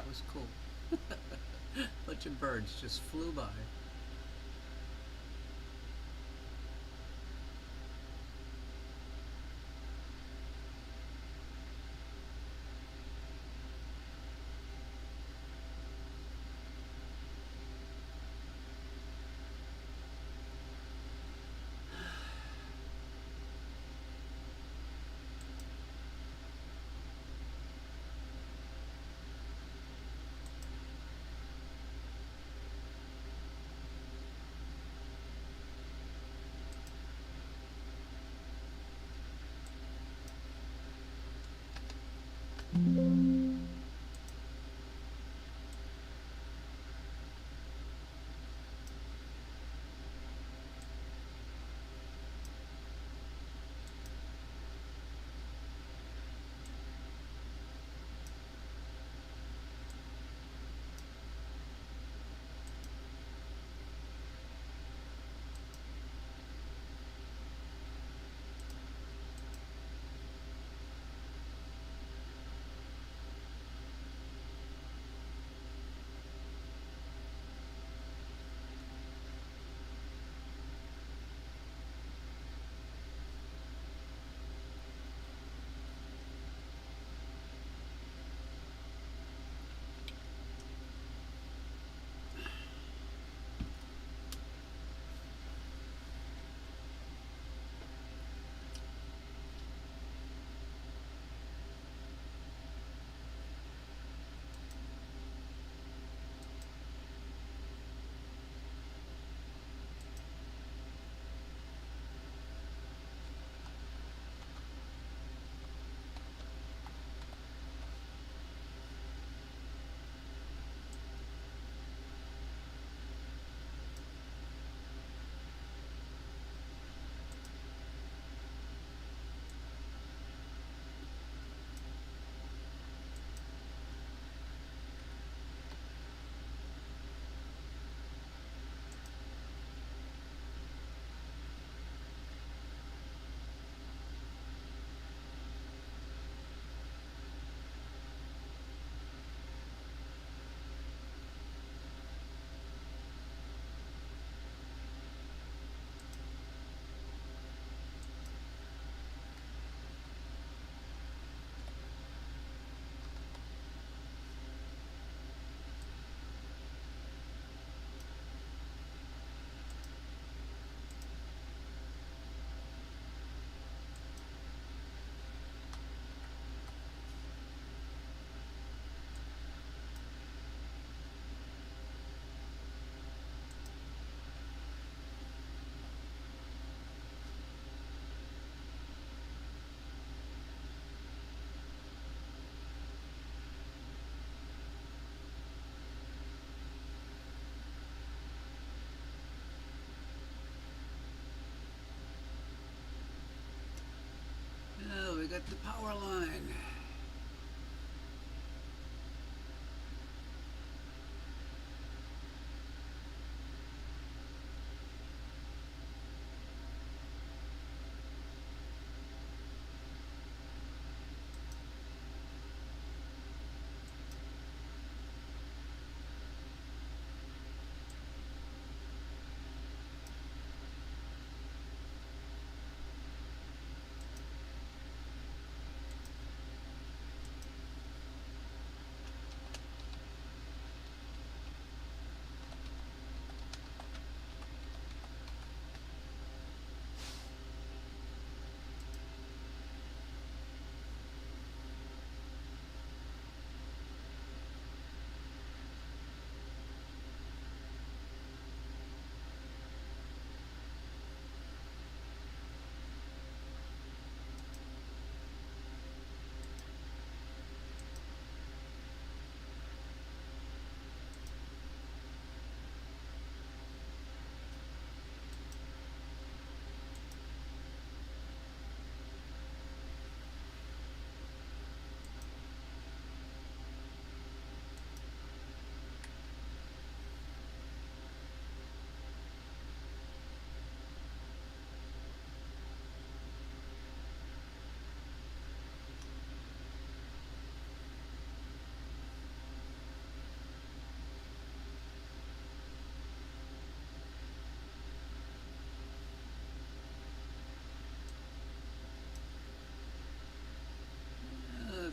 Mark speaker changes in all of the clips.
Speaker 1: was cool. Bunch of birds just flew by.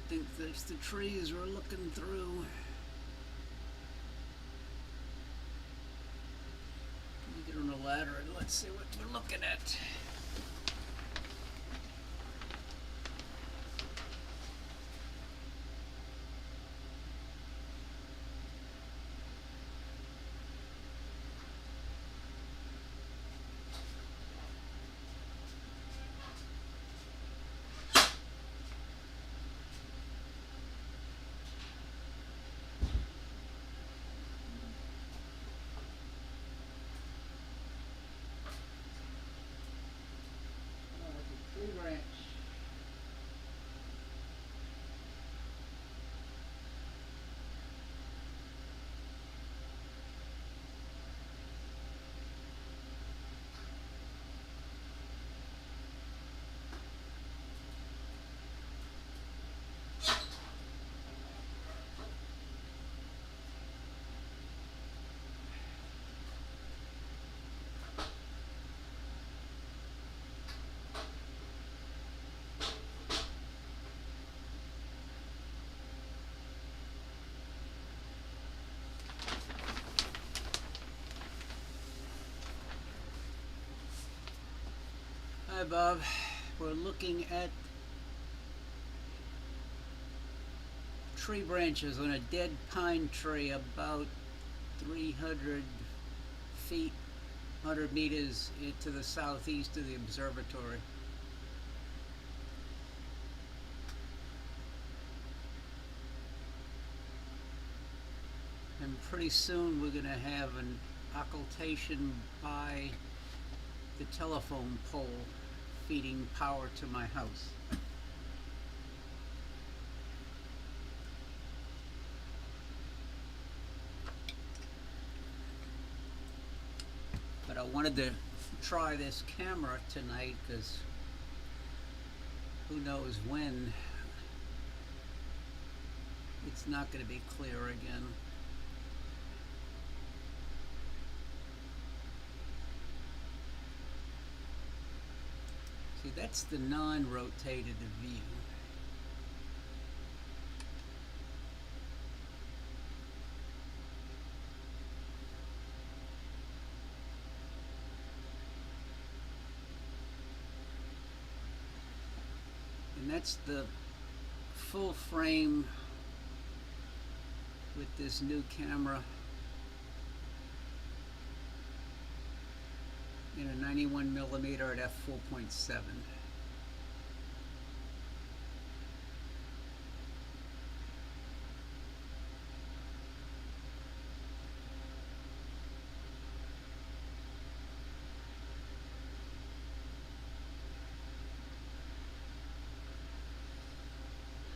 Speaker 1: think that's the trees we're looking through. Let me get on the ladder and let's see what we're looking at. Tree branch. Hi Bob, we're looking at tree branches on a dead pine tree about 300 feet, 100 meters to the southeast of the observatory. And pretty soon we're going to have an occultation by the telephone pole feeding power to my house. But I wanted to try this camera tonight because who knows when it's not going to be clear again. See, that's the non-rotated view. And that's the full frame with this new camera in a 91mm at f4.7.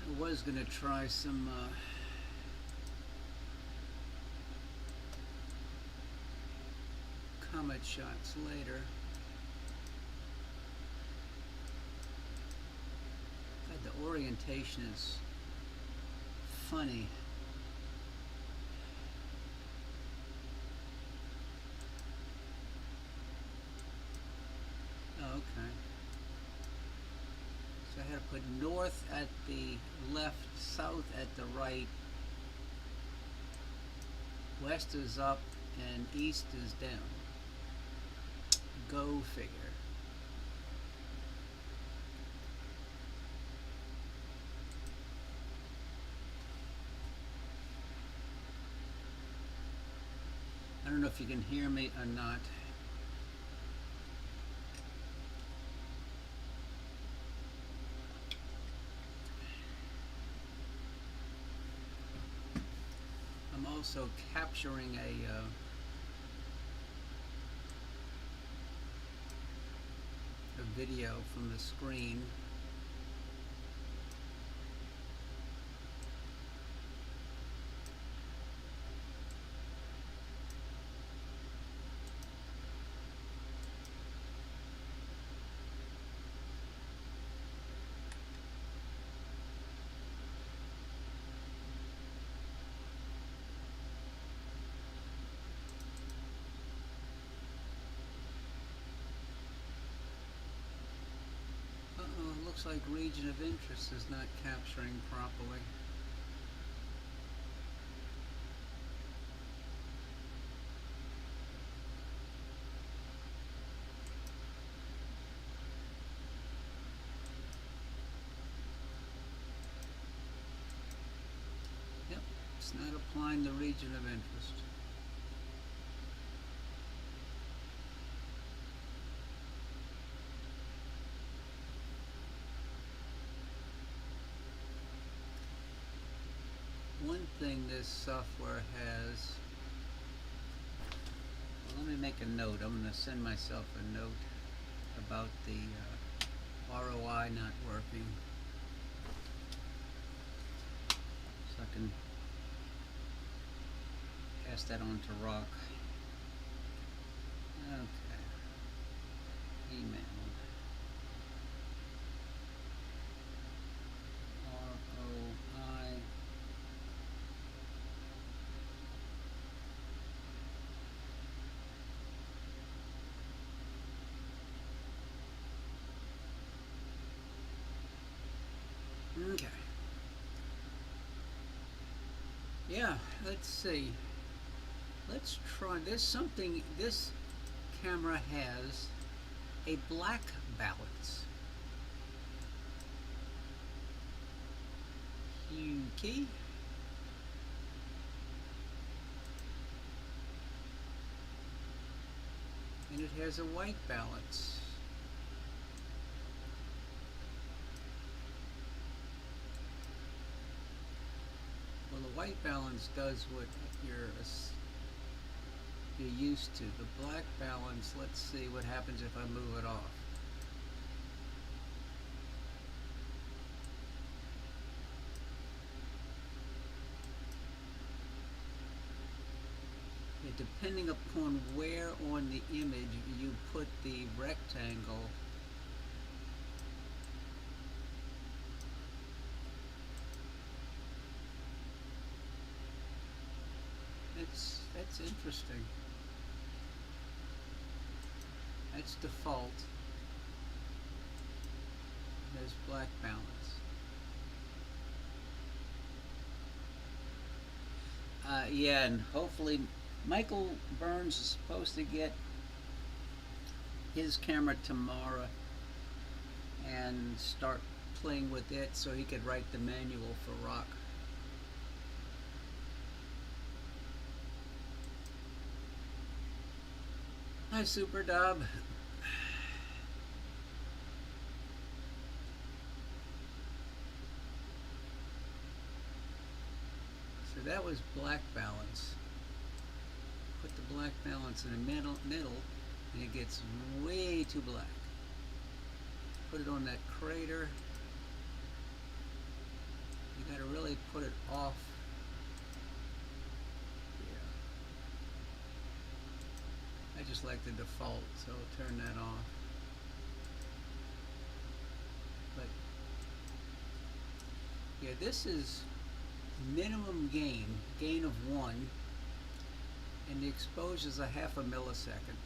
Speaker 1: I was going to try some comet shots later. God, the orientation is funny. Oh, okay. So I had to put north at the left, south at the right, west is up, and east is down. Go figure. I don't know if you can hear me or not. I'm also capturing a video from the screen. Uh-oh. looks like region of interest is not capturing properly. Yep, it's not applying the region of interest. One thing this software has, well, let me make a note. I'm going to send myself a note about the ROI not working, so I can pass that on to Rock. Okay. Email. ROI. Okay. Yeah, let's see. Let's try this. Something this camera has a black balance. Okay. And it has a white balance. Well, the white balance does what you're used to. The black balance, let's see what happens if I move it off. Depending upon where on the image you put the rectangle, that's interesting. That's default. There's black balance. Yeah, and hopefully Michael Burns is supposed to get his camera tomorrow and start playing with it so he could write the manual for Rock. Hi, Super Dub. So that was black balance. Put the black balance in the middle, and it gets way too black. Put it on that crater. You gotta really put it off. Yeah. I just like the default, so I'll turn that off. But yeah, this is minimum gain of 1. And the exposure is a half a millisecond.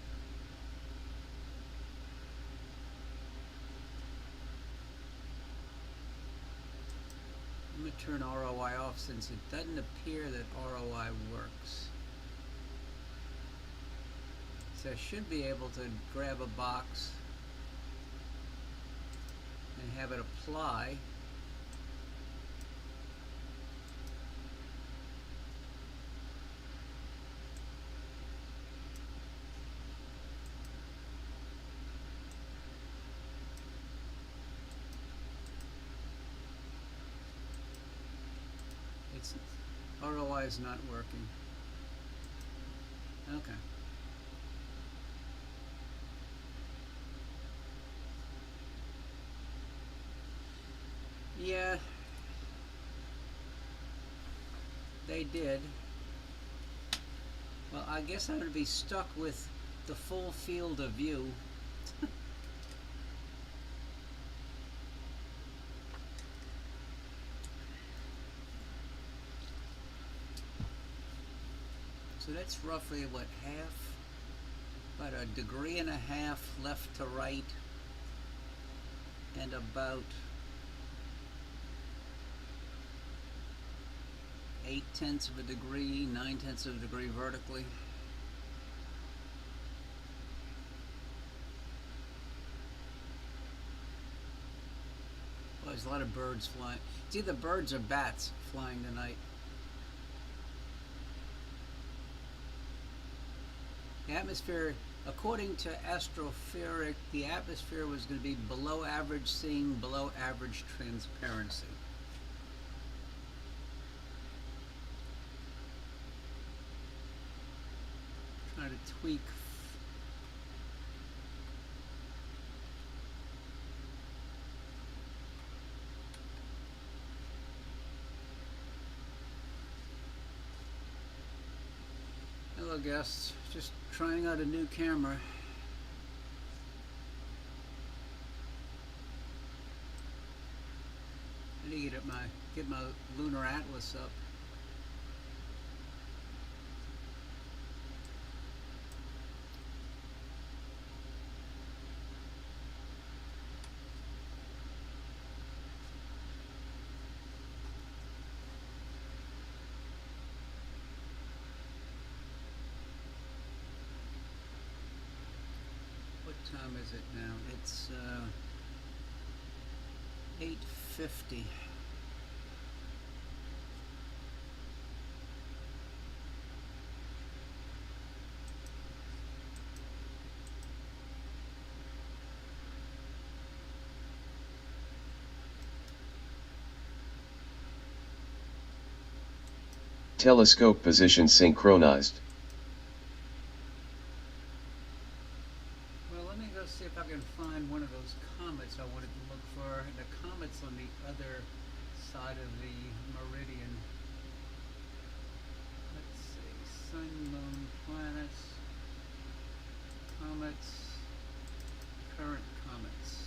Speaker 1: I'm going to turn ROI off since it doesn't appear that ROI works. So I should be able to grab a box and have it apply. ROI is not working. Okay. Yeah, they did. Well, I guess I'm going to be stuck with the full field of view. So that's roughly what, about 1.5 degrees left to right. and about 8/10 of a degree, 9/10 of a degree vertically. Well, there's a lot of birds flying. It's either birds or bats flying tonight. The atmosphere, according to Astropheric, the atmosphere was going to be below average, seeing below average transparency. Trying to tweak. Hello guests, just trying out a new camera. I need to get my lunar atlas up. What time is it now? It's 8:50.
Speaker 2: Telescope position synchronized.
Speaker 1: Well, let me go see if I can find one of those comets I wanted to look for. The comet's on the other side of the meridian. Let's see, sun, moon, planets, comets, current comets.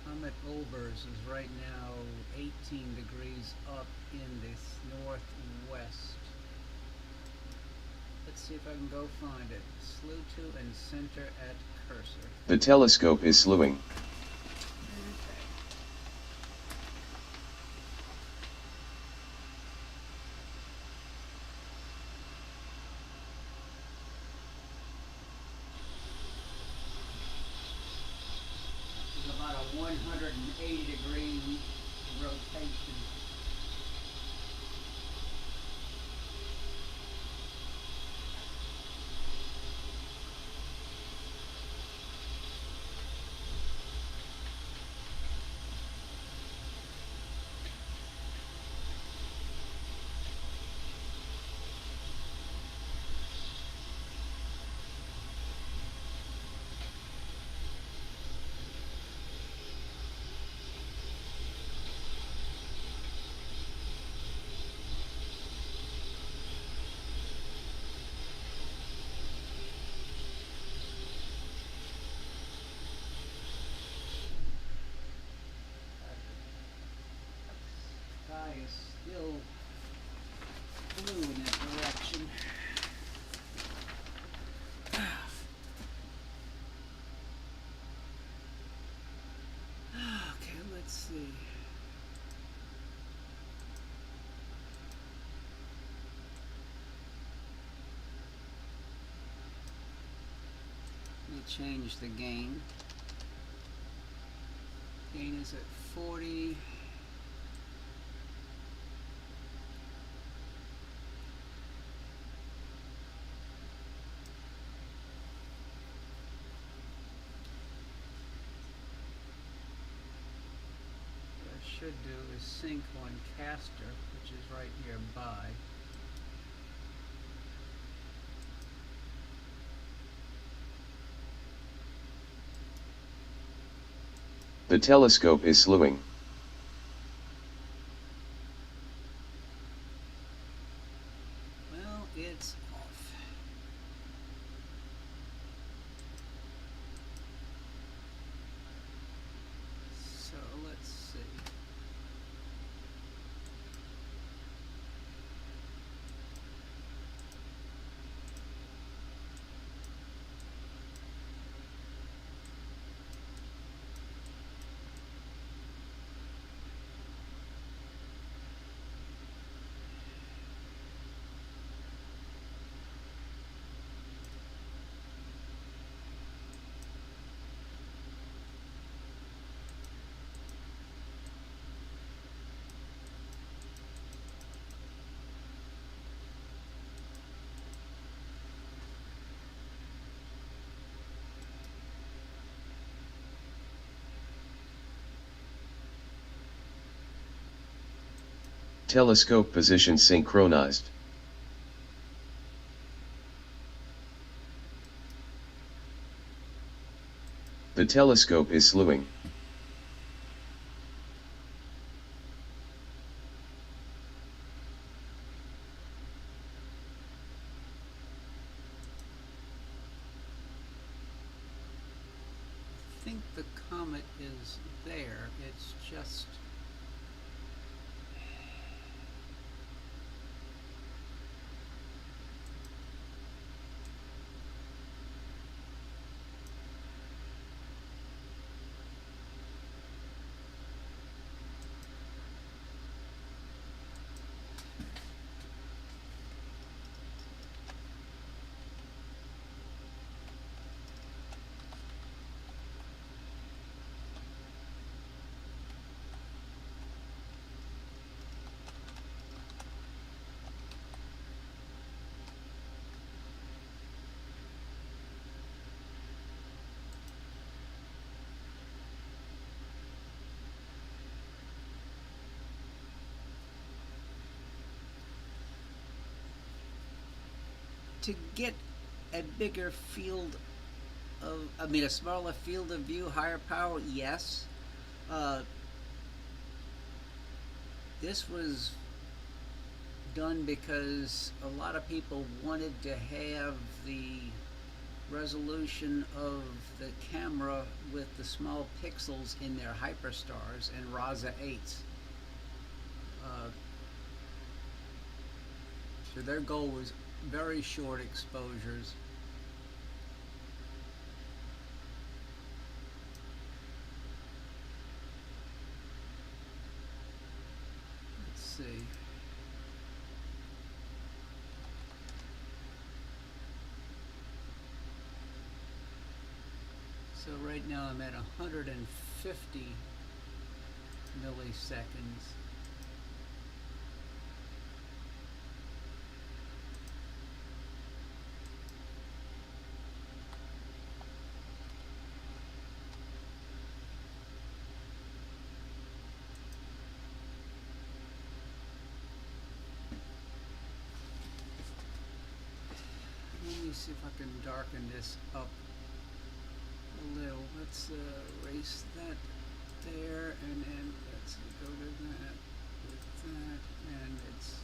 Speaker 1: Comet Olbers is right now 18 degrees up in the northwest. Let's see if I can go find it. Slew to and center at cursor.
Speaker 2: The telescope is slewing.
Speaker 1: About a 180-degree rotation. Sky is still blue in that direction. Okay, let's see. Let me change the gain. Gain is at 40. Should do is sync on caster, which is right nearby.
Speaker 2: The telescope is slewing.
Speaker 1: Well, it's off.
Speaker 2: Telescope position synchronized. The telescope is slewing.
Speaker 1: I think the comet is there. It's just to get a bigger field of, a smaller field of view, higher power, yes. This was done because a lot of people wanted to have the resolution of the camera with the small pixels in their hyperstars and Raza 8s. So their goal was very short exposures. Let's see. So right now I'm at 150 milliseconds. Let me see if I can darken this up a little. Let's erase that there, and then let's go to that with that, and it's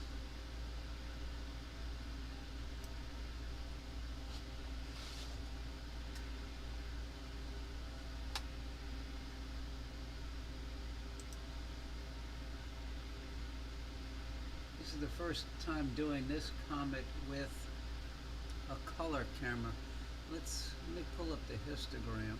Speaker 1: this is the first time doing this comet with a color camera. Let me pull up the histogram.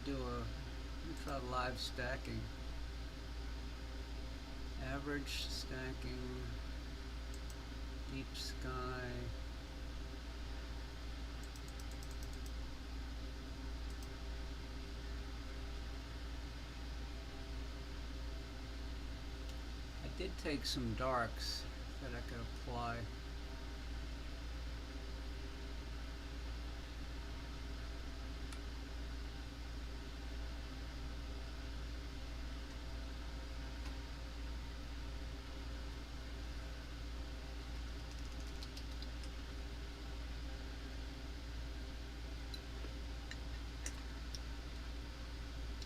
Speaker 1: Let me try live stacking. Average stacking, deep sky. I did take some darks that I could apply.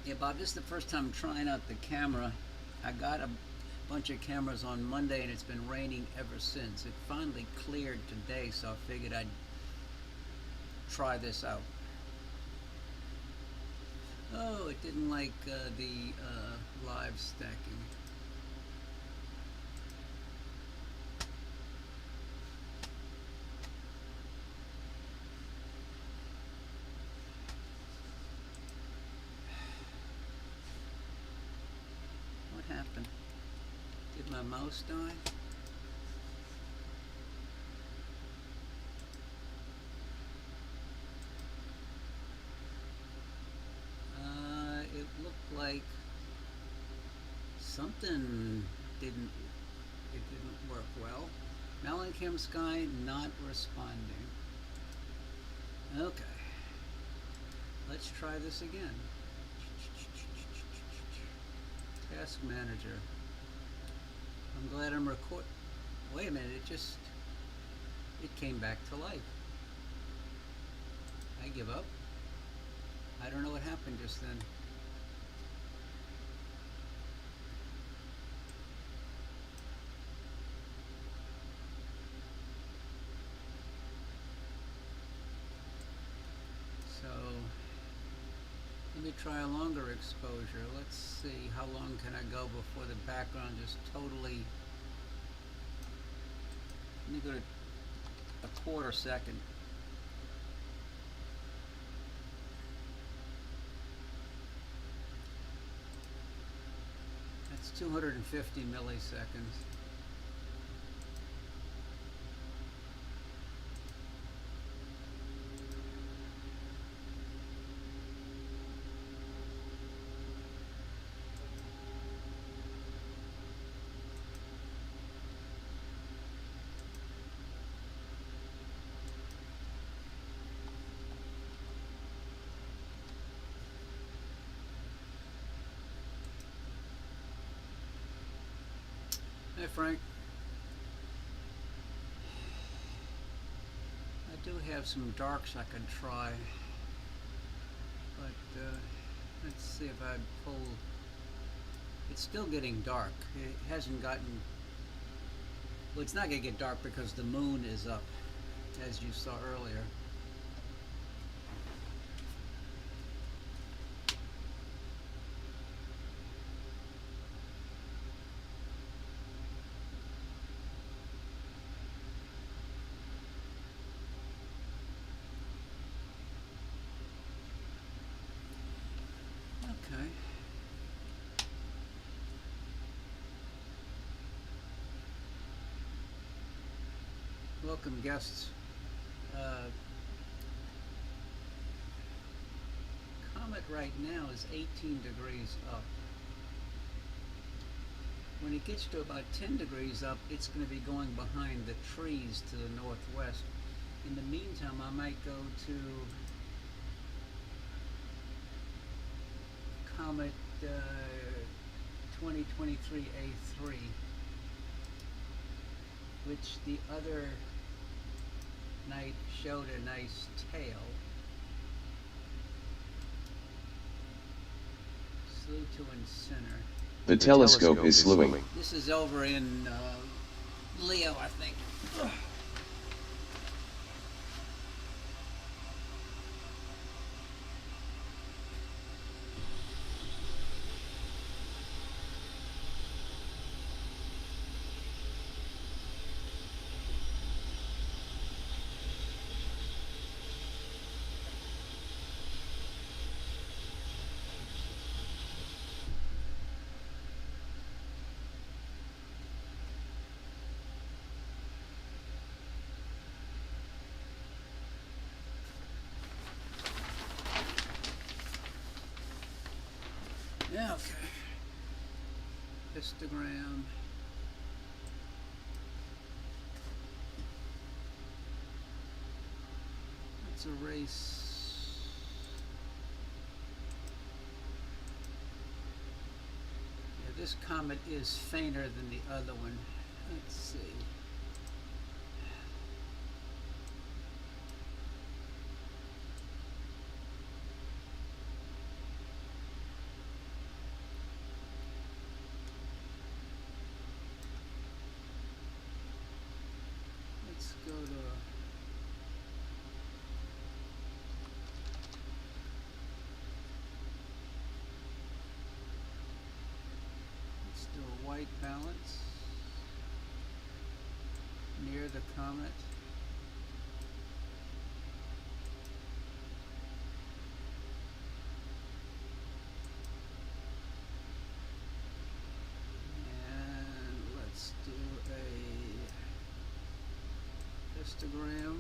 Speaker 1: Yeah, Bob, this is the first time trying out the camera. I got a bunch of cameras on Monday and it's been raining ever since. It finally cleared today, so I figured I'd try this out. Oh, it didn't like the live stacking. mouse die? It looked like something didn't work well. Mellencamp Sky not responding. Okay. Let's try this again. Task Manager. I'm glad I'm wait a minute, it came back to life. I give up. I don't know what happened just then. So let me try a longer exposure. Let's see, how long can I go before the background just totally... Let me go to a quarter second. That's 250 milliseconds. Hey Frank, I do have some darks I can try, but let's see if I pull. It's still getting dark. It hasn't gotten, well, it's not going to get dark because the moon is up, as you saw earlier. Okay. Welcome guests. Comet right now is 18 degrees up. When it gets to about 10 degrees up, it's going to be going behind the trees to the northwest. In the meantime, I might go to Comet 2023A3, which the other night showed a nice tail. Slew to and center.
Speaker 2: The telescope is slewing.
Speaker 1: This is over in Leo, I think. Ugh. Yeah, okay. Histogram. Let's erase. Yeah, this comet is fainter than the other one. Let's see. Let's go to let's do a white balance near the comet. And let's histogram.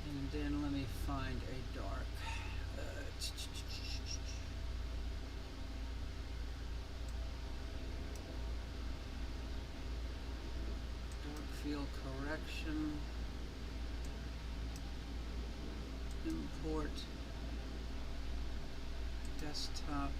Speaker 1: And then let me find a dark. Dark field correction. Import. Desktop.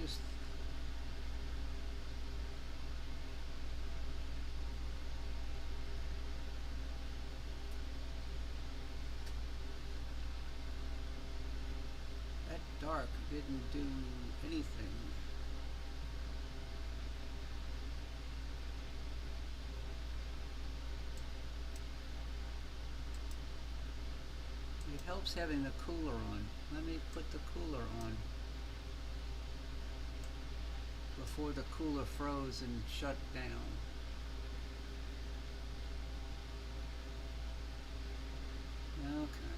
Speaker 1: Just that dark didn't do anything. It helps having the cooler on. Let me put the cooler on before the cooler froze and shut down. Okay.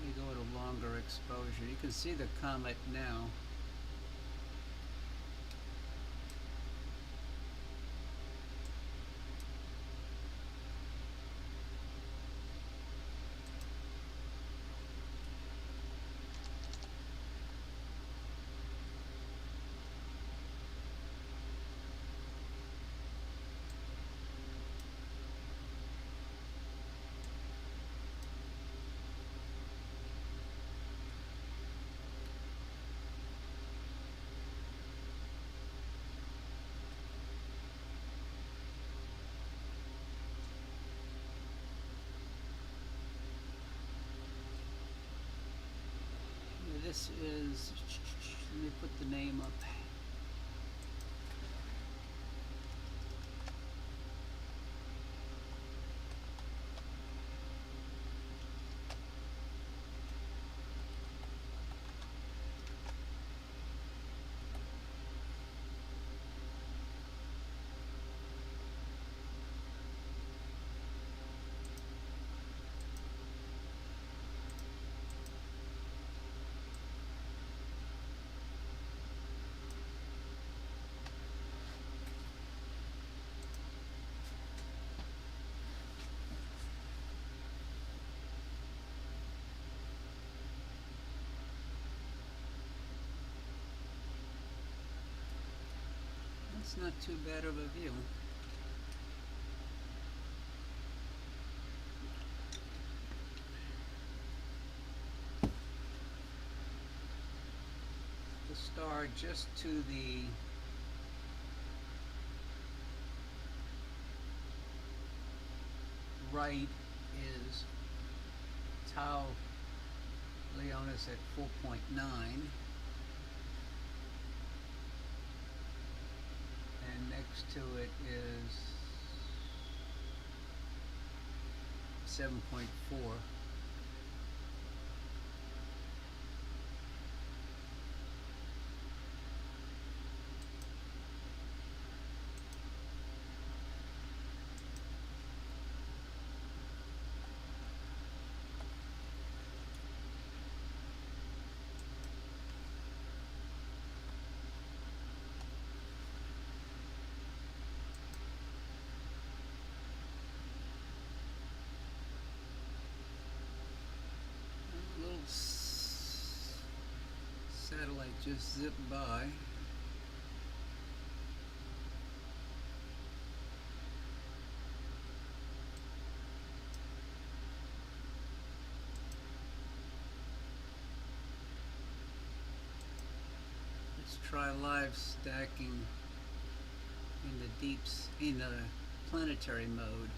Speaker 1: Let me go to longer exposure. You can see the comet now. This is, let me put the name up. That's not too bad of a view. The star just to the right is Tau Leonis at 4.9. And next to it is 7.4. Satellite just zipped by. Let's try live stacking in the planetary mode.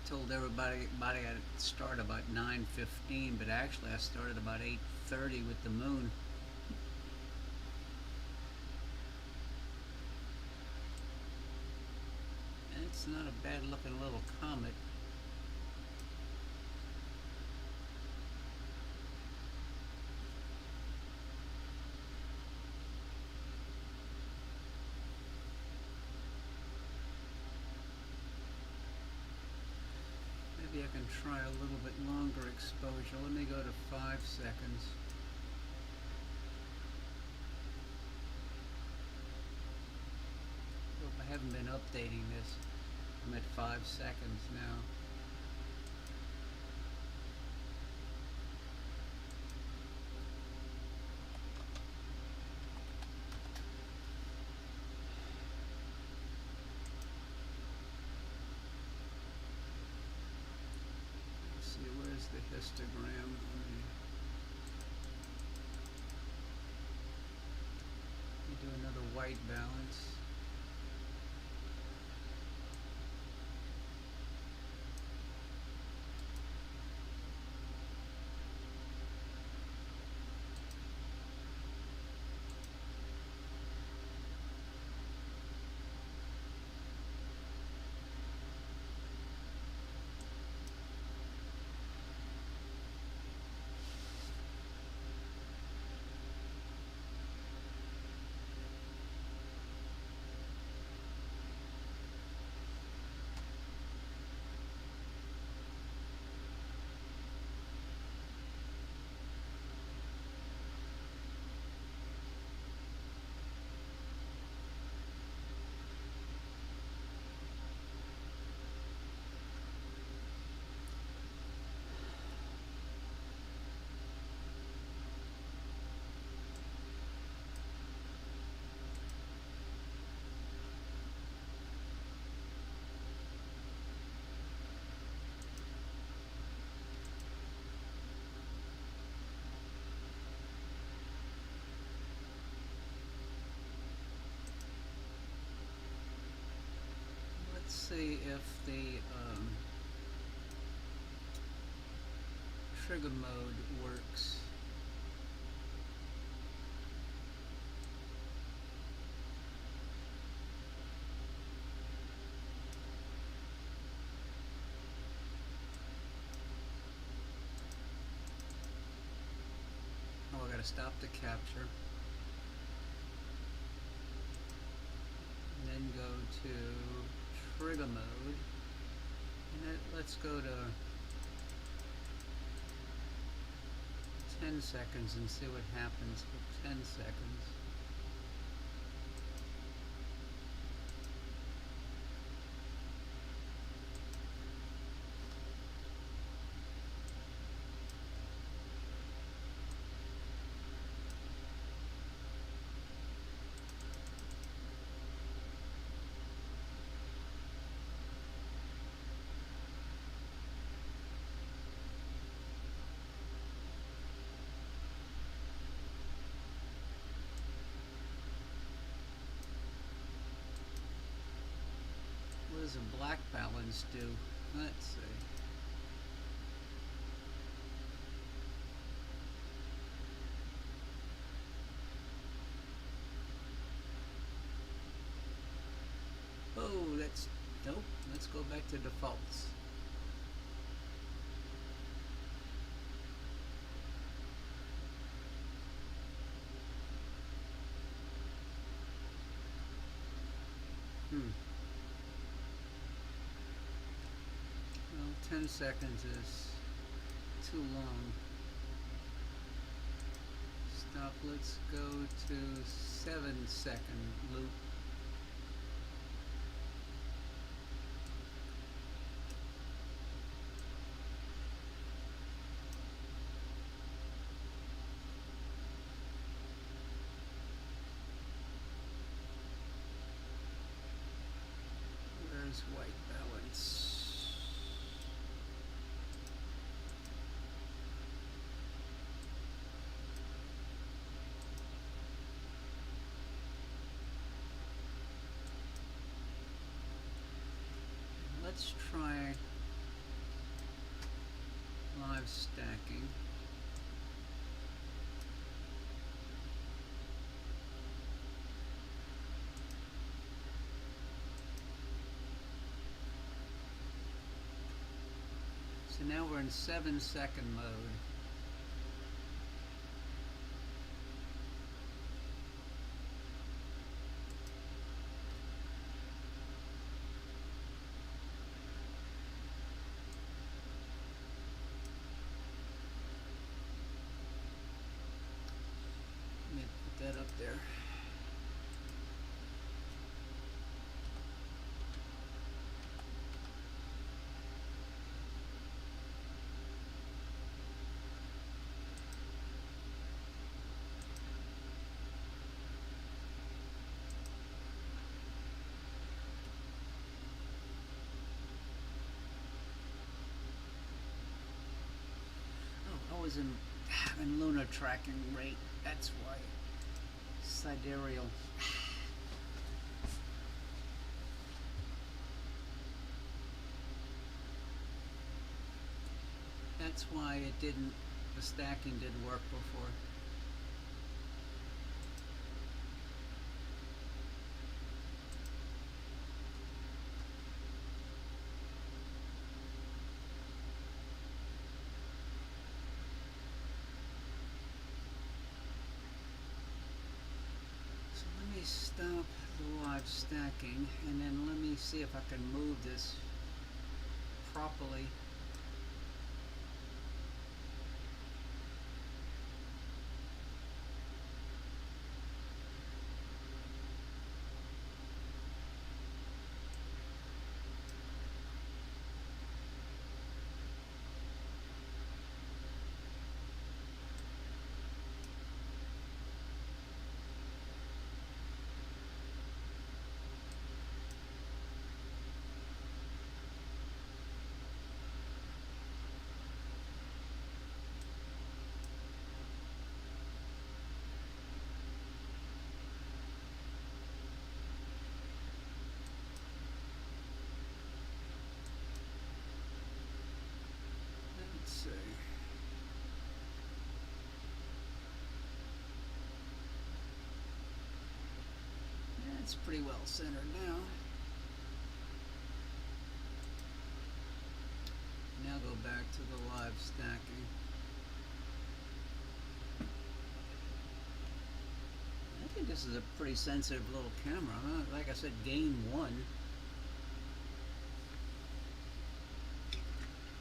Speaker 1: told everybody I'd start about 9:15, but actually I started about 8:30 with the moon. It's not a bad looking little comet. Maybe I can try a little bit longer exposure. Let me go to 5 seconds. I haven't been updating this. I'm at 5 seconds now. Let's see, where's the histogram? Let me do another white balance. Let's see if the trigger mode works. Oh, I gotta stop the capture. And then go to trigger mode. And then let's go to 10 seconds and see what happens for 10 seconds. What does a black balance do? Let's see. Oh, that's nope. Let's go back to defaults. Well, 10 seconds is too long. Stop. Let's go to 7-second loop. Where's white balance? Let's try live stacking. So now we're in 7-second mode. Let me put that up there. I was in lunar tracking rate, that's why. Sidereal. That's why the stacking didn't work before. Stop the live stacking, and then let me see if I can move this properly. Let's see. That's pretty well centered now. Now go back to the live stacking. I think this is a pretty sensitive little camera. Like I said, gain 1.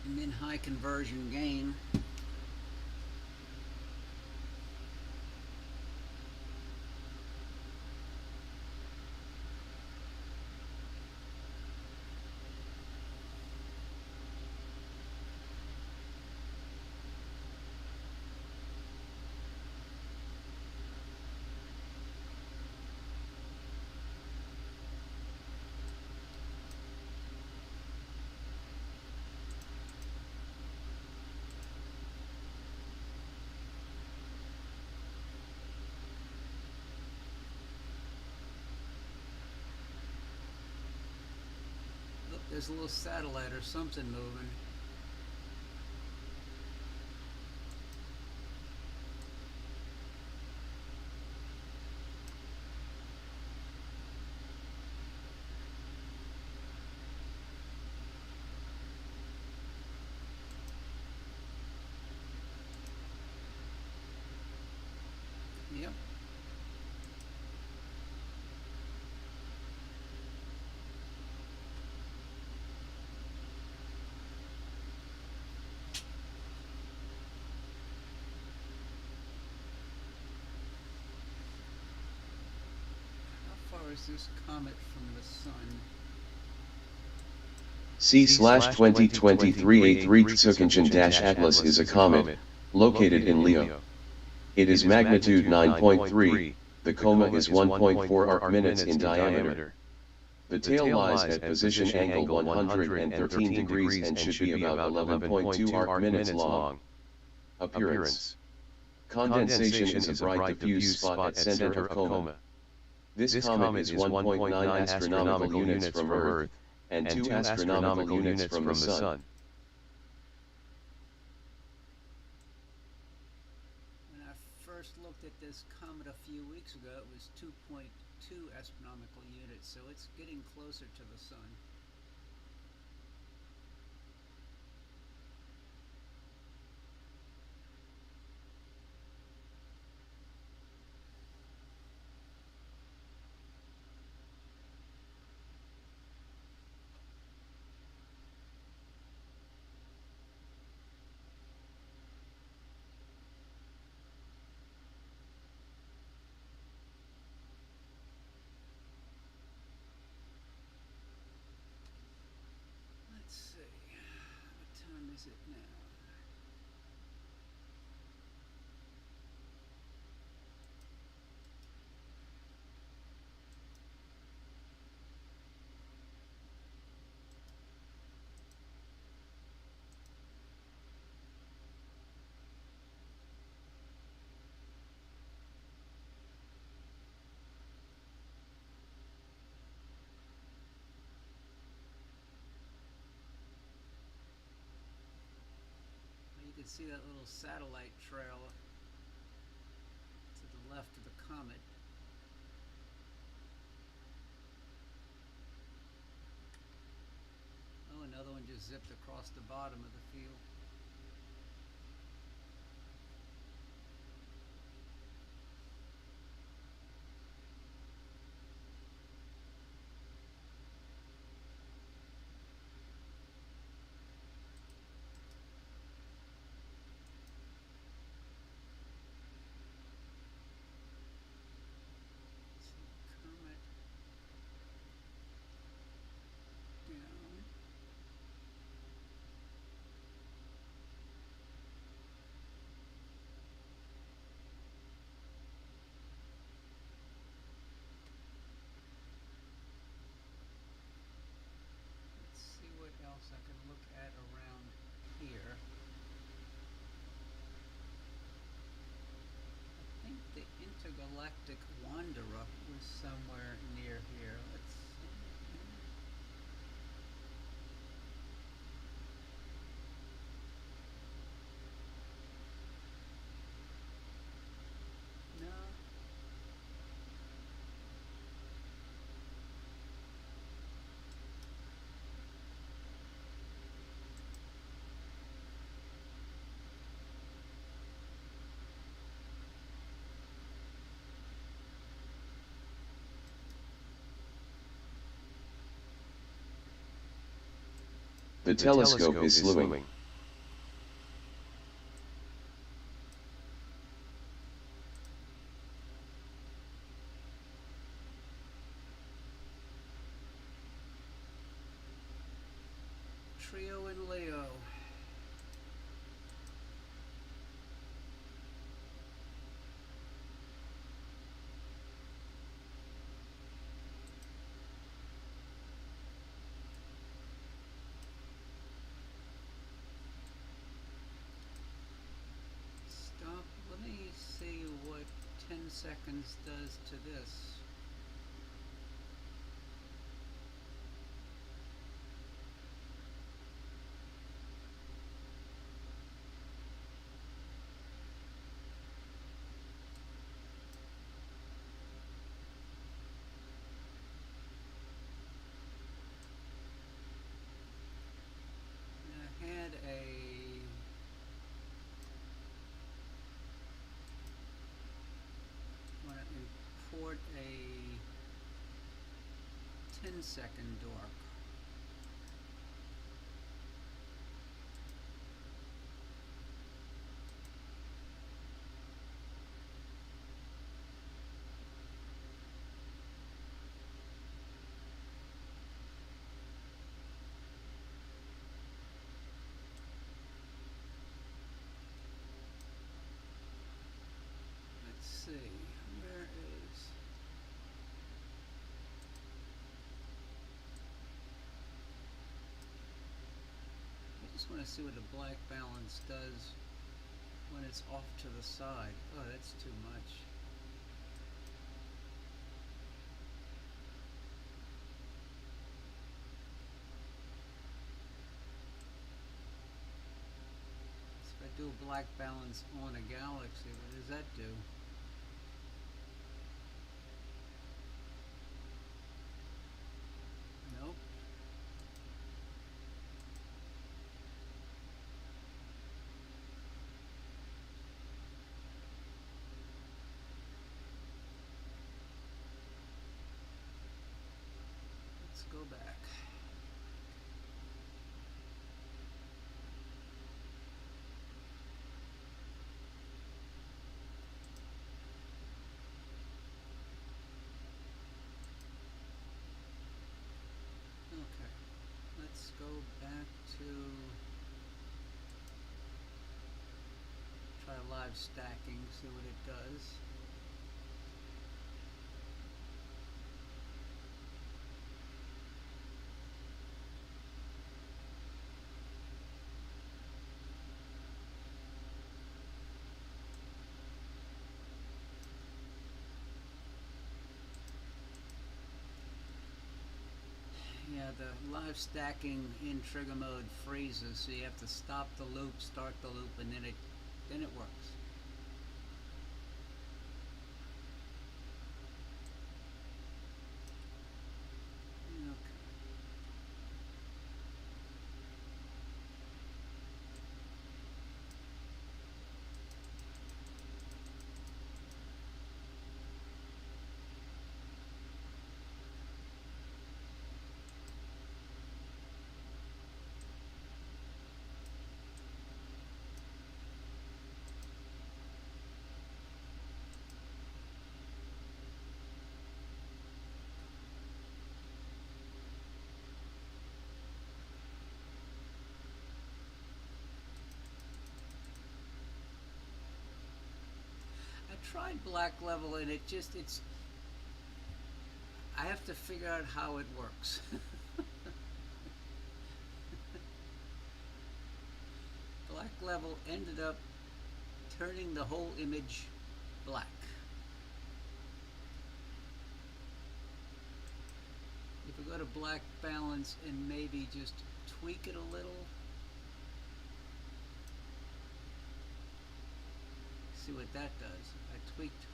Speaker 1: I'm in high conversion gain. There's a little satellite or something moving. Yep. Is this comet from the sun?
Speaker 2: C/2023A3-Atlas is a comet, located in Leo. It is magnitude 9.3, the coma is 1.4 arc-minutes in diameter. The tail lies at position angle 113 degrees and should be about 11.2 arc-minutes long. Appearance: condensation is a bright diffuse spot at center of coma. This comet is 1.9 astronomical units from Earth, and 2 astronomical units from the Sun.
Speaker 1: first looked at this comet a few weeks ago, it was 2.2 astronomical units, so it's getting closer to the Sun. Let's see, what time is it now? You can see that little satellite trail to the left of the comet. Oh, another one just zipped across the bottom of the field. Comet down. Let's see what else I can look at around here. I think the intergalactic wanderer was somewhere near here. Let's see. No.
Speaker 2: The telescope is slewing.
Speaker 1: Trio in Leo. Stop. Let me see what 10 seconds does to this. I had want to import a 10-second dork. Let's see, where is... I just want to see what the black balance does when it's off to the side. Oh, that's too much. So if I do a black balance on a galaxy. What does that do? Nope. Let's go back. Okay, let's go back to try live stacking, see what it does. Yeah, the live stacking in trigger mode freezes, so you have to stop the loop, start the loop, and then it works. Okay. I tried black level and I have to figure out how it works. Black level ended up turning the whole image black. If we go to black balance and maybe just tweak it a little, see what that does. I tweaked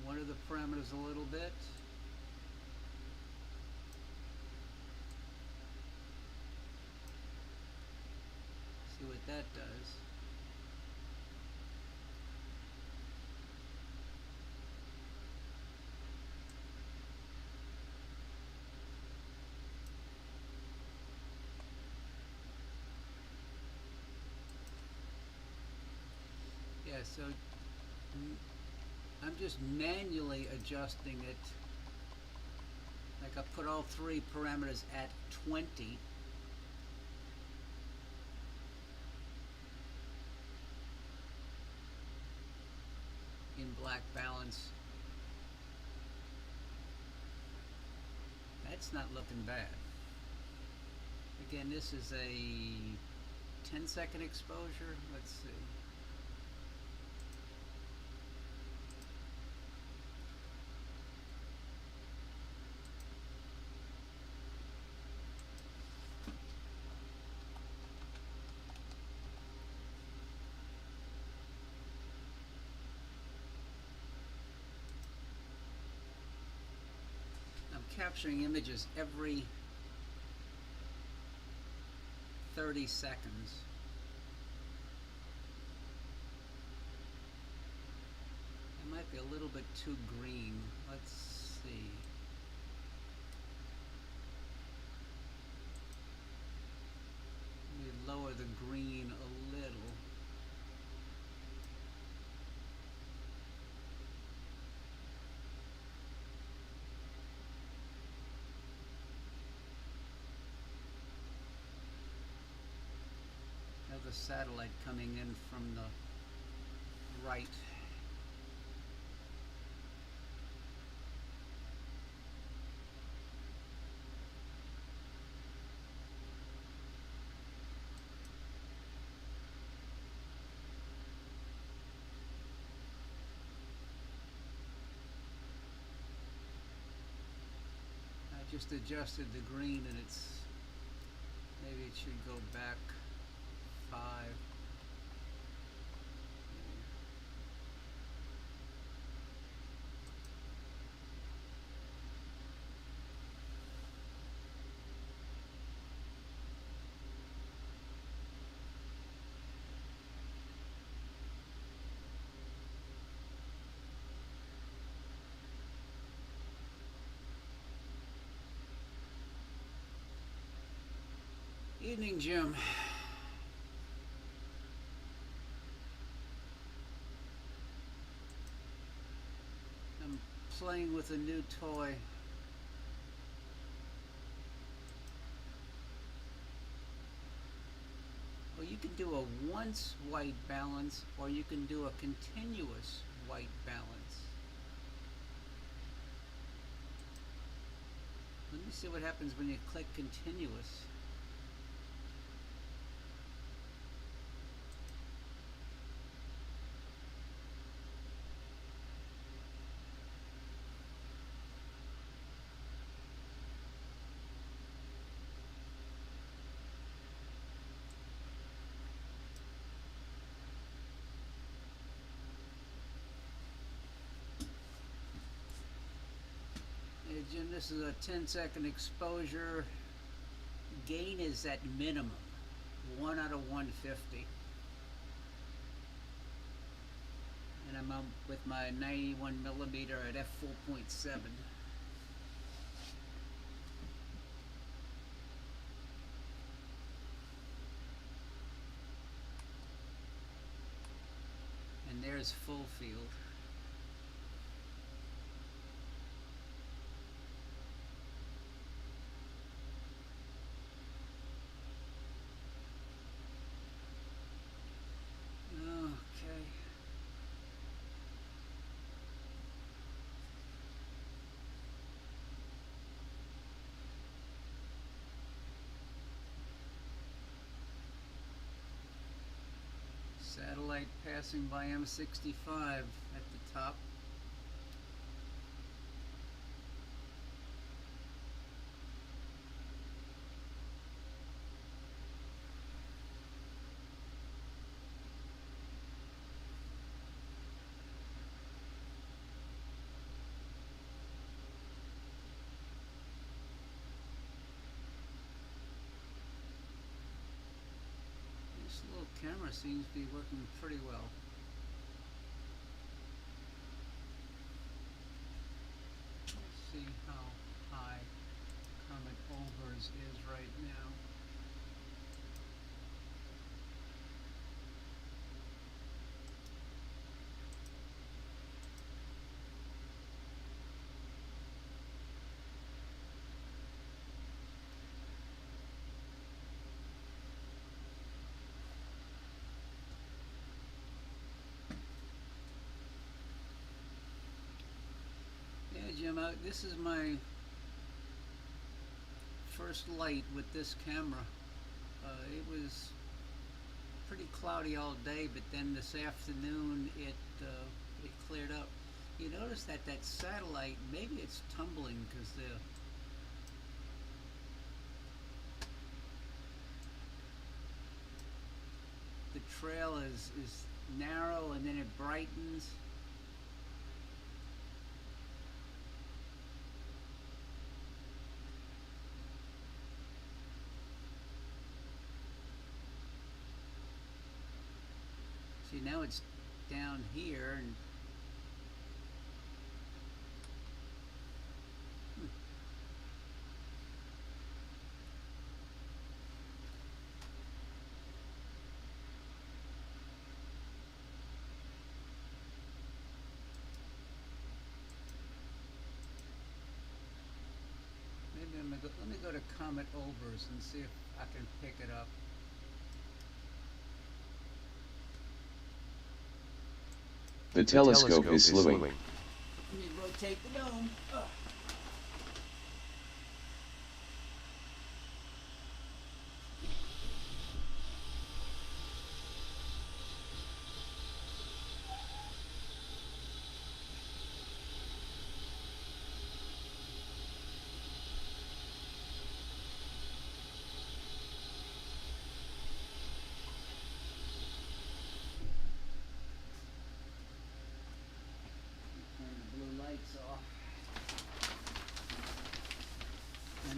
Speaker 1: one of the parameters a little bit. See what that does. Yeah, so I'm just manually adjusting it. Like I put all three parameters at 20. In black balance. That's not looking bad. Again, this is a 10-second exposure. Let's see. Capturing images every 30 seconds. It might be a little bit too green. Let's see. Let me lower the green a little. The satellite coming in from the right. I just adjusted the green and maybe it should go back Evening, Jim. I'm playing with a new toy. Well, you can do a once white balance, or you can do a continuous white balance. Let me see what happens when you click continuous. Hey Jim, this is a 10-second exposure. Gain is at minimum, 1 out of 150. And I'm up with my 91mm at f4.7. And there's full field. Okay. Satellite passing by M65 at the top. This little camera seems to be working pretty well. Let's see how high Comet Overs is right now. Yeah, Jim, this is my first light with this camera. It was pretty cloudy all day, but then this afternoon it cleared up. You notice that that satellite, maybe it's tumbling because the trail is narrow and then it brightens. See, now it's down here and maybe let me go to Comet Overs and see if I can pick it up.
Speaker 2: The telescope is slewing.
Speaker 1: Let me rotate the dome. Ugh.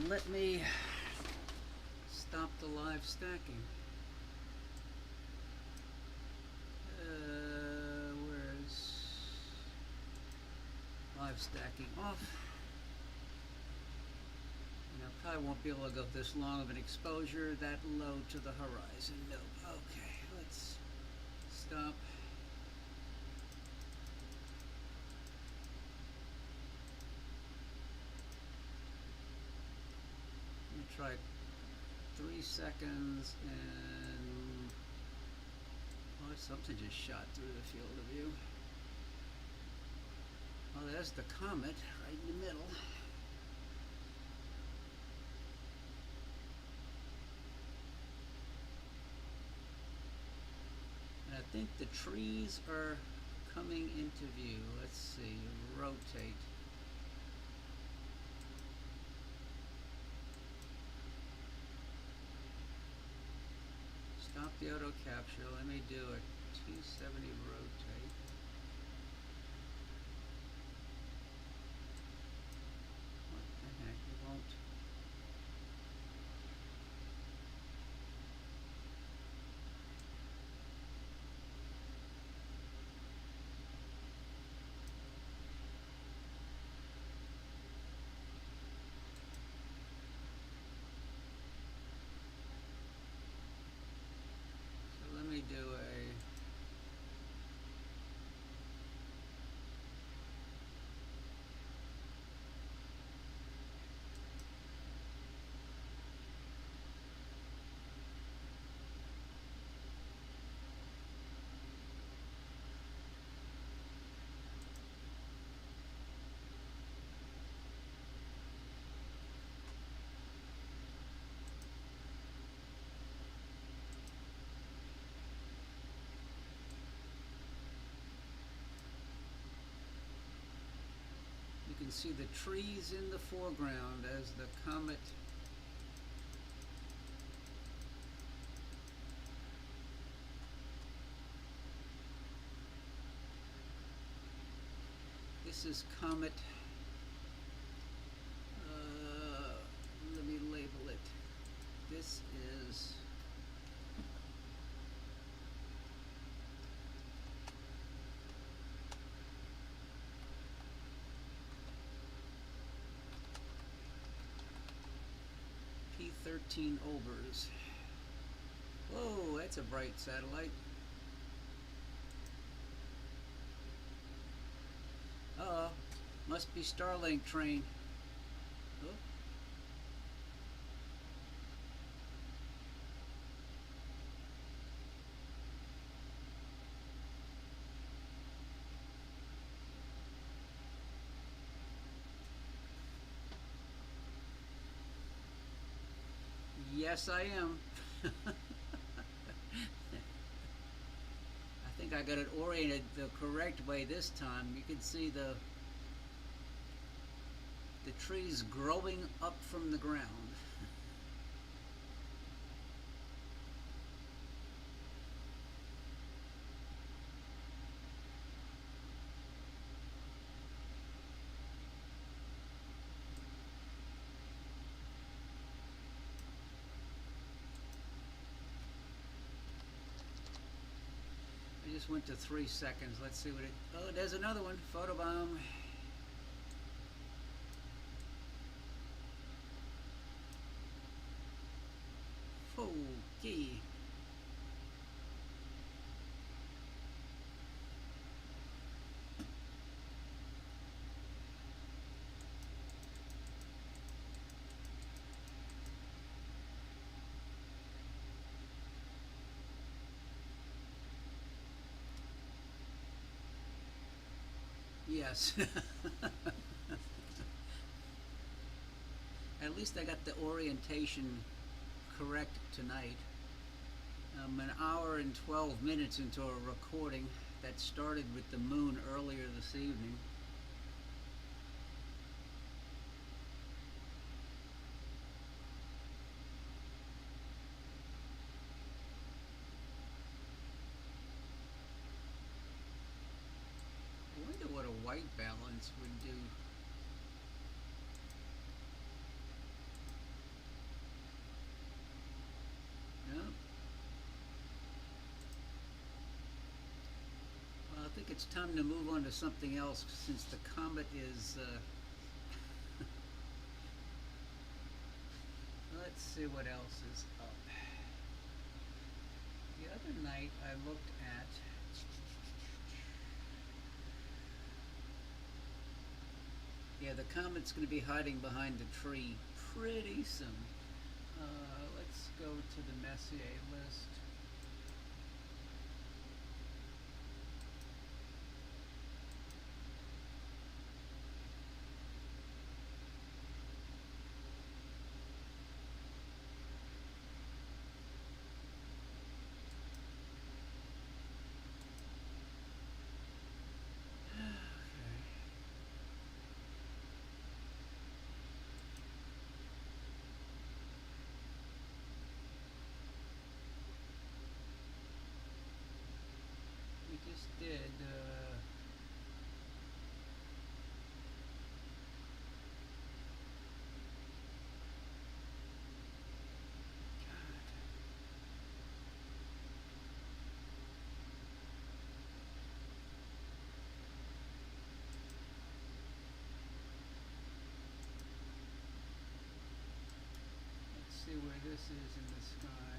Speaker 1: let me stop the live stacking. Where's live stacking off? And I probably won't be able to go this long of an exposure that low to the horizon. Nope. Okay, let's stop. Try 3 seconds and oh, something just shot through the field of view. Oh, there's the comet right in the middle. And I think the trees are coming into view. Let's see, rotate. Stop the auto capture. Let me do a 270 rotate. What the heck? It won't. So let me do a you can see the trees in the foreground as the comet this is comet let me label it. This is P13 Obers. Whoa, that's a bright satellite. Uh-oh, must be Starlink train. Oh. Yes, I am. I think I got it oriented the correct way this time. You can see the trees growing up from the ground. I just went to 3 seconds. Let's see what it... Oh, there's another one. Photobomb. Okay. Yes. At least I got the orientation correct tonight. I'm an hour and 12 minutes into a recording that started with the moon earlier this evening. I wonder what a white balance would do. it's time to move on to something else since the comet is, let's see what else is up. The other night I looked at the comet's going to be hiding behind the tree pretty soon. Let's go to the Messier list. We just did let's see where this is in the sky.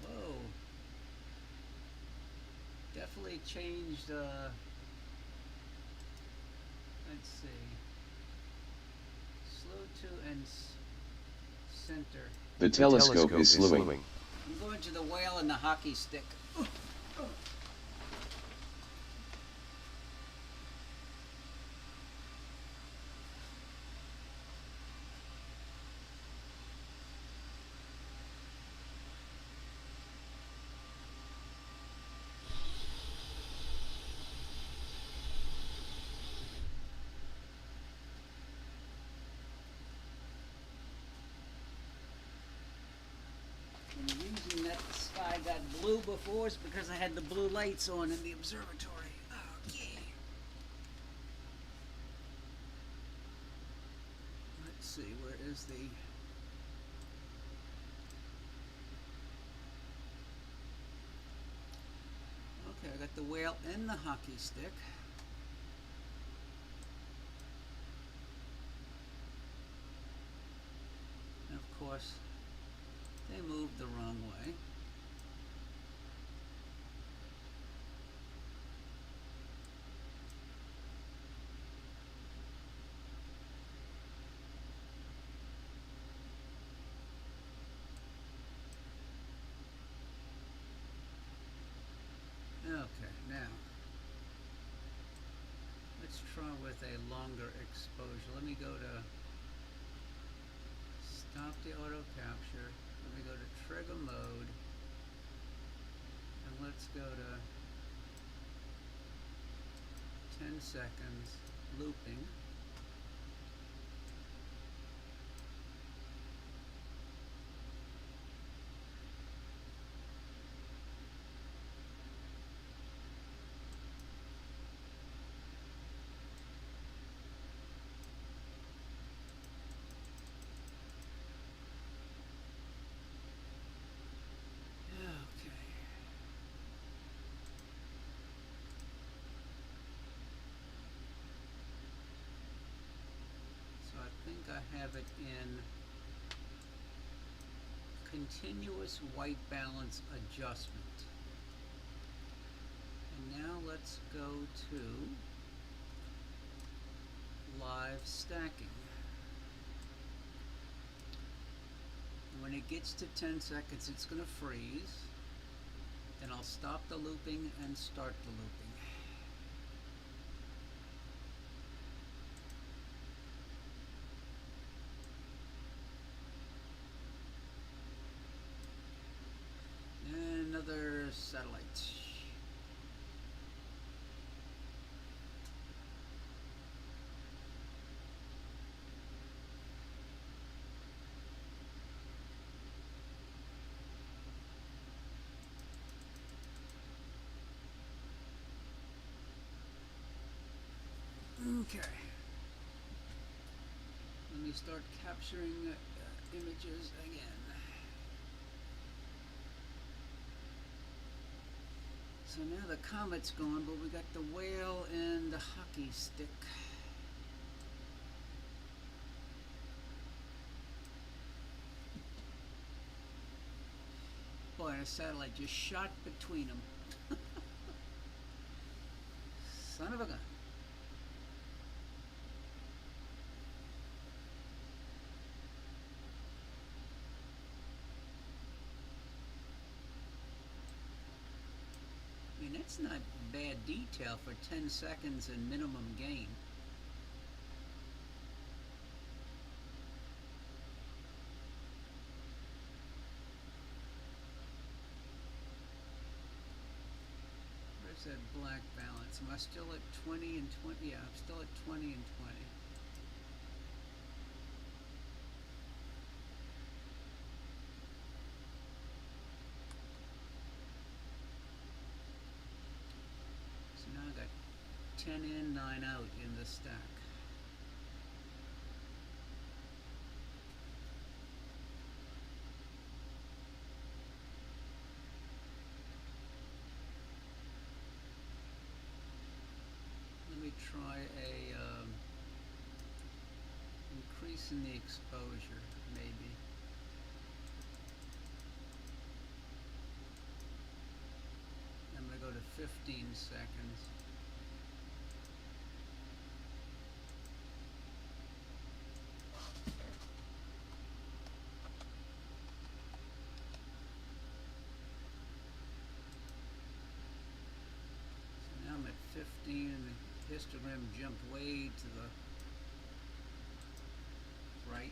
Speaker 1: Whoa. Definitely changed, let's see. Slow to and center.
Speaker 2: The telescope is slewing.
Speaker 1: I'm going to the whale and the hockey stick. And the reason that the sky got blue before is because I had the blue lights on in the observatory. Okay. Let's see, where is the... Okay, I got the whale and the hockey stick. And of course, they moved the wrong way. Okay, now let's try with a longer exposure. Let me go to stop the auto capture. Let me go to trigger mode, and let's go to 10 seconds looping. I think I have it in continuous white balance adjustment. And now let's go to live stacking. When it gets to 10 seconds, it's going to freeze. Then I'll stop the looping and start the looping. Another satellite. Okay. Let me start capturing images again. So now the comet's gone, but we got the whale and the hockey stick. Boy, and a satellite just shot between them. Son of a gun. I mean, that's not bad detail for 10 seconds and minimum gain. Where's that black balance? Am I still at 20 and 20? Yeah, I'm still at 20 and 20. So now I got 10 in, 9 out in the stack. Let me try a increase in the exposure, maybe. I'm going to go to 15 seconds. So now I'm at 15 and the histogram jumped way to the right.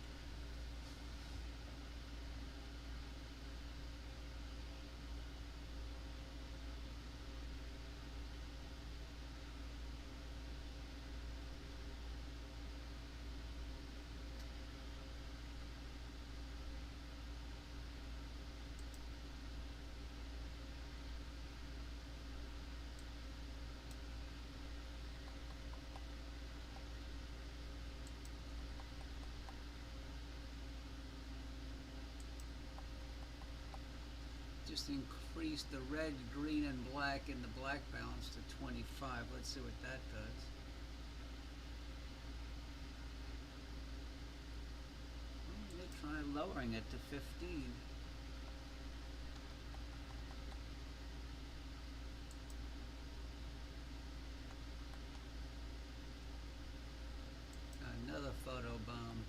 Speaker 1: Just increase the red, green, and black in the black balance to 25. Let's see what that does. Let me try lowering it to 15. Another photo bomb.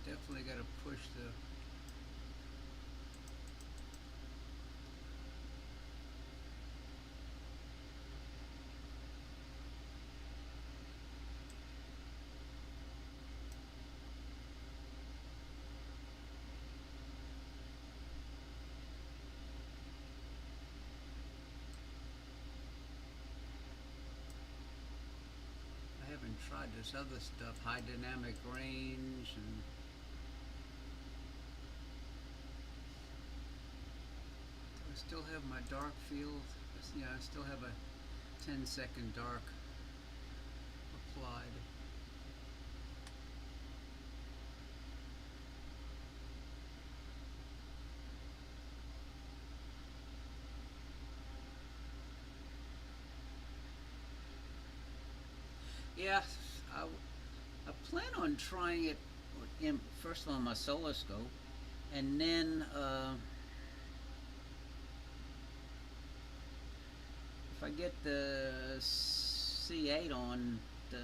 Speaker 1: Definitely got to push the I haven't tried this other stuff, high dynamic range and I still have my dark field. Yeah, I still have a 10-second dark applied. Yeah, I plan on trying it first on my solar scope, and then if I get the C8 on the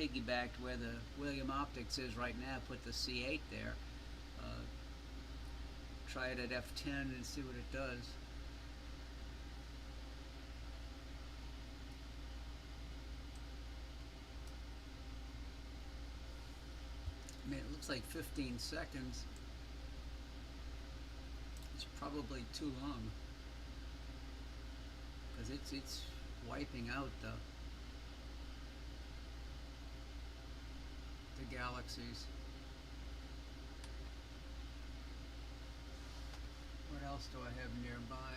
Speaker 1: piggybacked where the William Optics is right now, put the C8 there. try it at f10 and see what it does. I mean, it looks like 15 seconds. It's probably too long, because it's wiping out the galaxies. What else do I have nearby?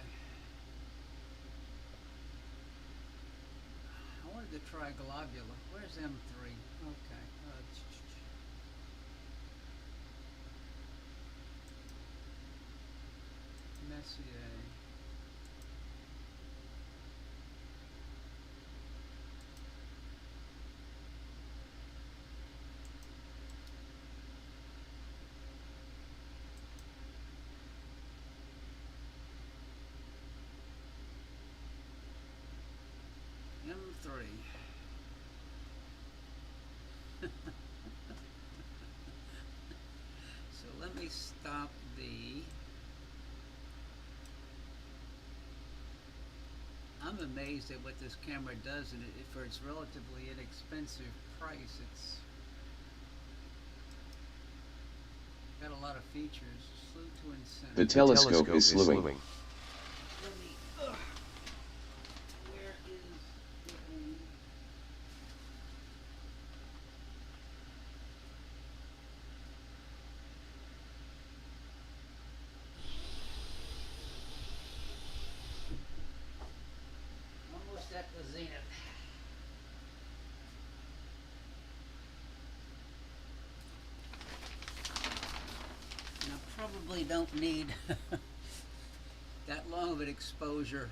Speaker 1: I wanted to try globula. Where's M3? Okay. Messier. M3. So let me stop the... I'm amazed at what this camera does, and for its relatively inexpensive price, it's got a lot of features. Slew to incentive.
Speaker 2: The telescope is slewing.
Speaker 1: Let me, where is the almost at the zenith. And I probably don't need that long of an exposure.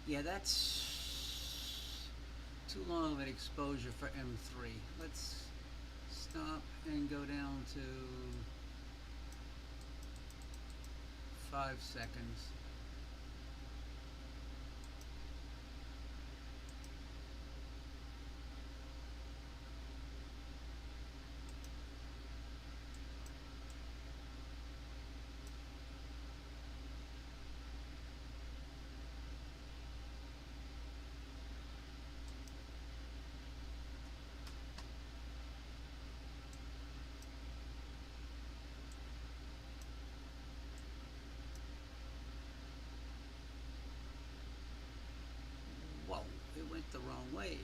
Speaker 1: Yeah, that's too long of an exposure for M3. Let's stop and go down to 5 seconds. Whoa, it went the wrong way.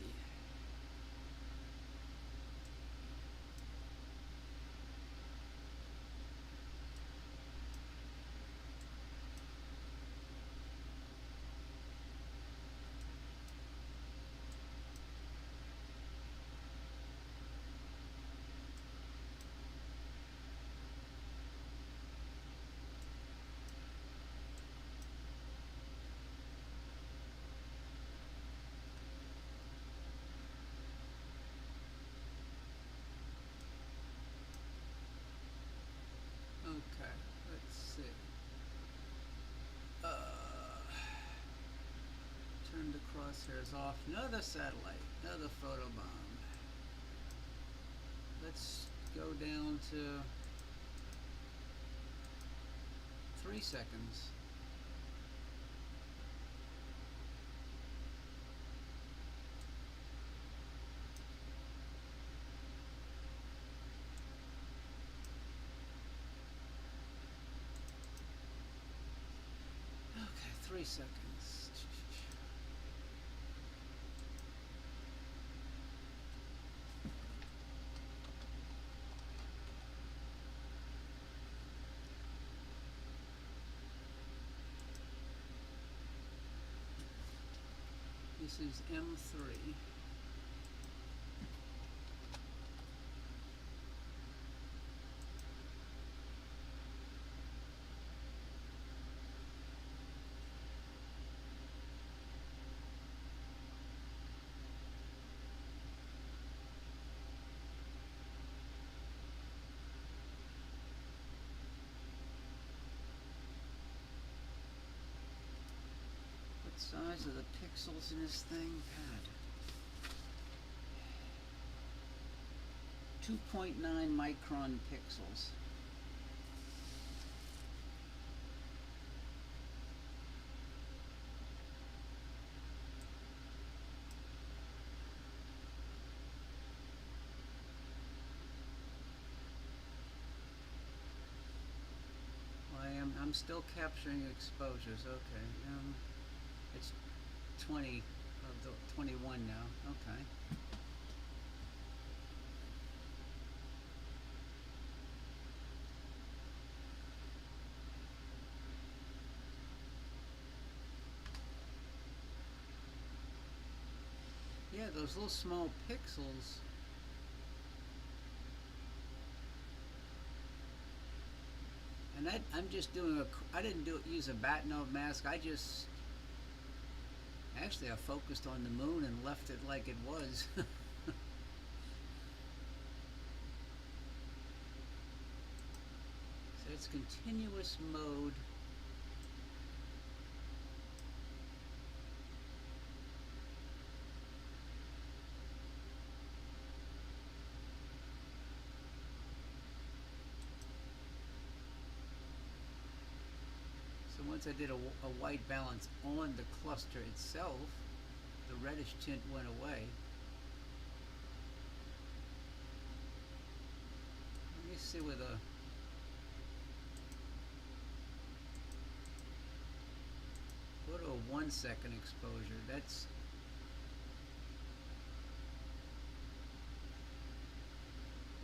Speaker 1: Okay, let's see. Turn the crosshairs off. Another satellite, another photobomb. Let's go down to 3 seconds. Okay, 3 seconds. This is M3. What size are the pixels in this thing? God. 2.9 micron pixels. I'm still capturing exposures. Okay, it's 20 of the 21 now. Okay. Yeah, those little small pixels. And I'm just doing I didn't use a Batinov mask. Actually I focused on the moon and left it like it was. So it's continuous mode. So once I did a white balance on the cluster itself, the reddish tint went away. Let me see with a go to a 1 second exposure. That's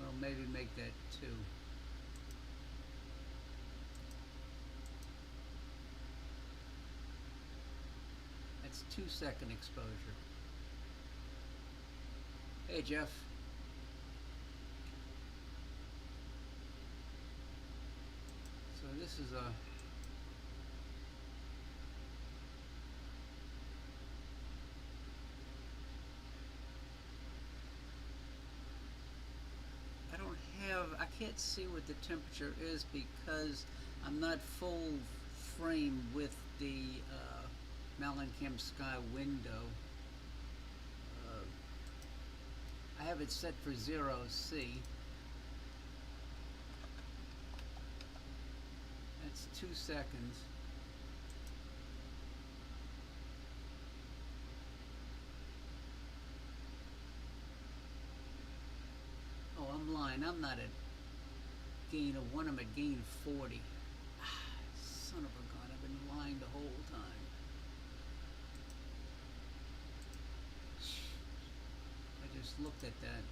Speaker 1: well, maybe make that 2. That's 2 second exposure. Hey Jeff. So this is a I can't see what the temperature is because I'm not full frame with the Mellencamp Sky window. I have it set for 0C. That's 2 seconds. Oh, I'm lying. I'm not at gain of 1. I'm at gain 40. Son of a gun. I've been lying the whole time. I just looked at that.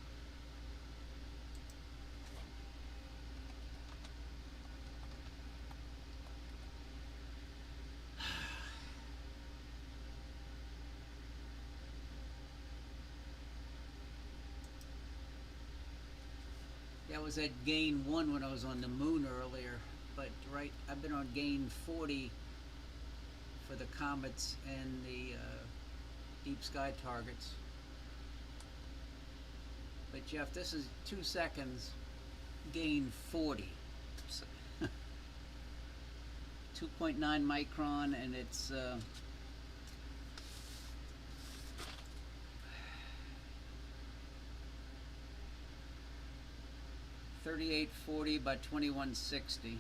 Speaker 1: I was at gain 1 when I was on the moon earlier, but I've been on gain 40 for the comets and the deep sky targets. But Jeff, this is 2 seconds, gain 40. 2.9 micron, and it's 3840 by 2160.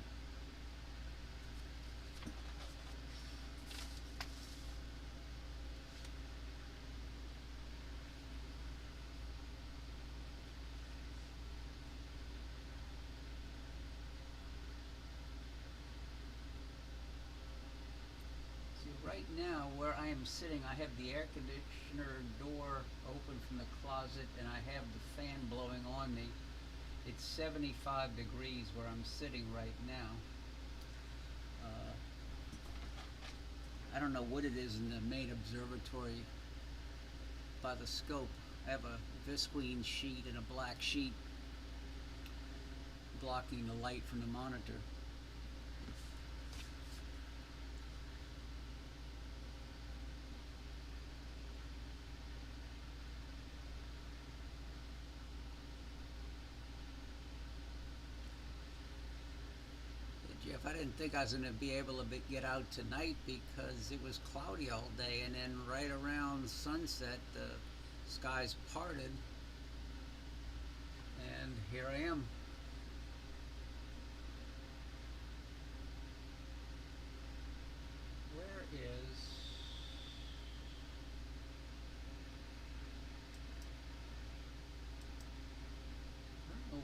Speaker 1: See, right now where I am sitting, I have the air conditioner door open from the closet and I have the fan blowing on me. It's 75 degrees where I'm sitting right now. I don't know what it is in the main observatory by the scope. I have a visqueen sheet and a black sheet blocking the light from the monitor. Jeff, I didn't think I was going to be able to get out tonight because it was cloudy all day, and then right around sunset the skies parted And here I am. Where is... Oh.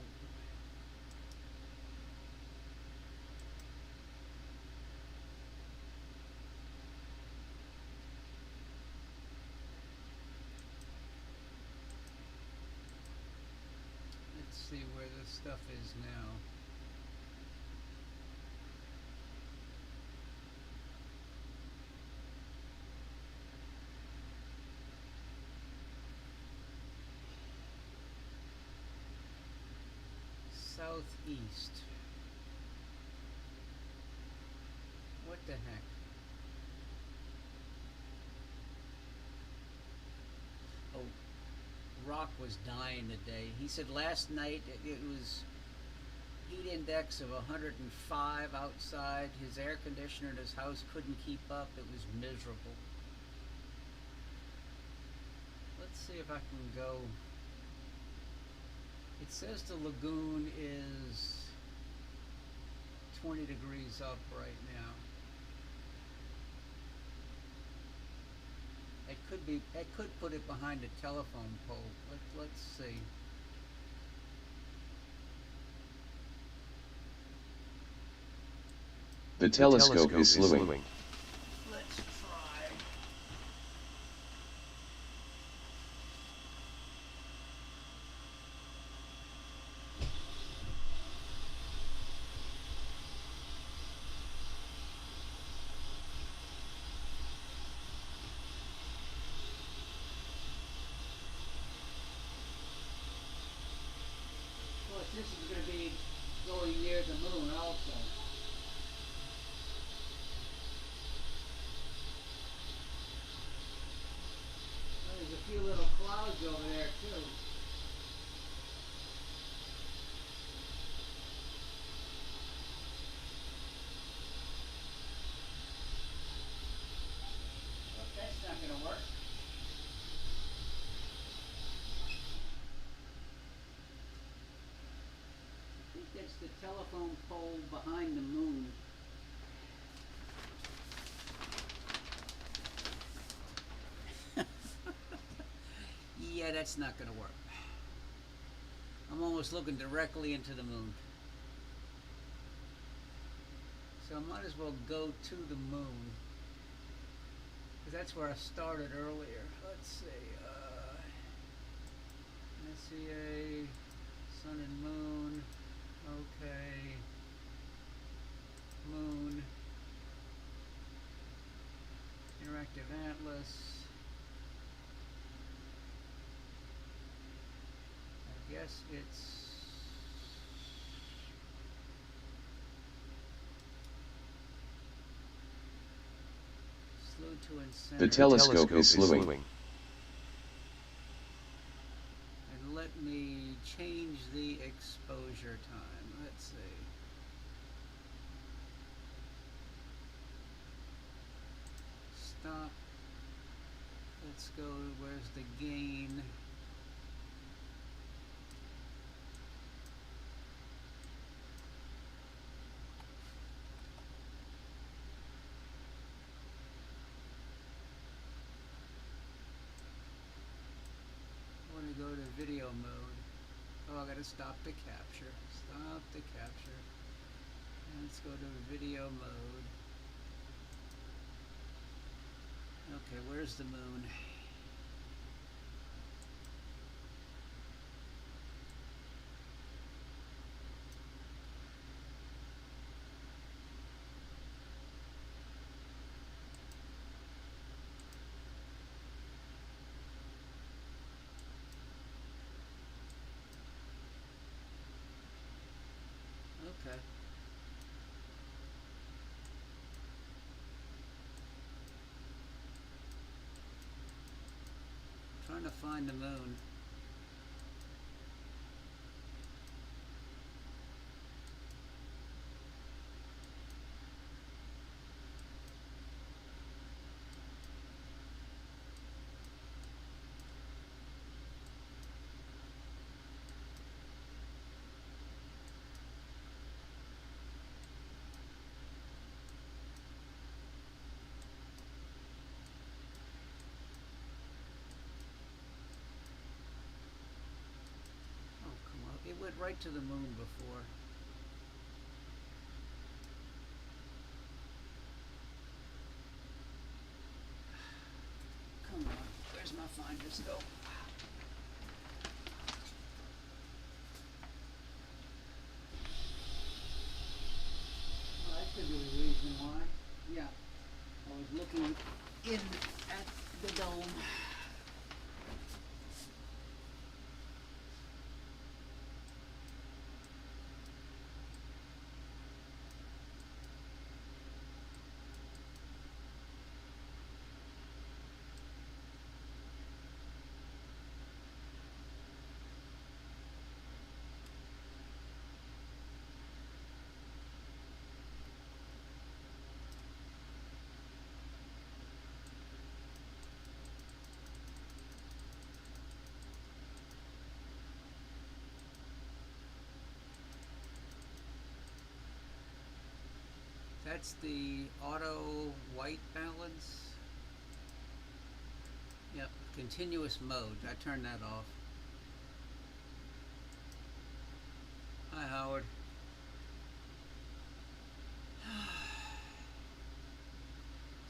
Speaker 1: Let's see where this stuff is now. Southeast. What the heck? Oh, Rock was dying today. He said last night it was heat index of 105 outside. His air conditioner in his house couldn't keep up. It was miserable. Let's see if I can go. It says the lagoon is 20 degrees up right now. It could put it behind a telephone pole. Let's see.
Speaker 2: The telescope is slewing.
Speaker 1: Let's try. Of course, this is going to be going near the moon also. There's a few little clouds over there too. Well, that's not going to work. I think that's the telephone pole behind the moon. Yeah, that's not going to work. I'm almost looking directly into the moon. So I might as well go to the moon. Because that's where I started earlier. Let's see. SCA, sun and moon. Okay. Moon. Interactive Atlas. I guess it's slew to incenter.
Speaker 2: The telescope is slewing.
Speaker 1: And let me change the exposure time. Let's see. Stop. Let's go. Where's the gain? Go to video mode. Oh, I gotta stop the capture. Stop the capture. And let's go to video mode. Okay, where's the moon? Okay. Trying to find the moon. went right to the moon before. Come on, where's my finders go? Well, that could be the reason why. Yeah, I was looking in at the dome. That's the auto white balance. Yep, continuous mode. I turned that off. Hi, Howard.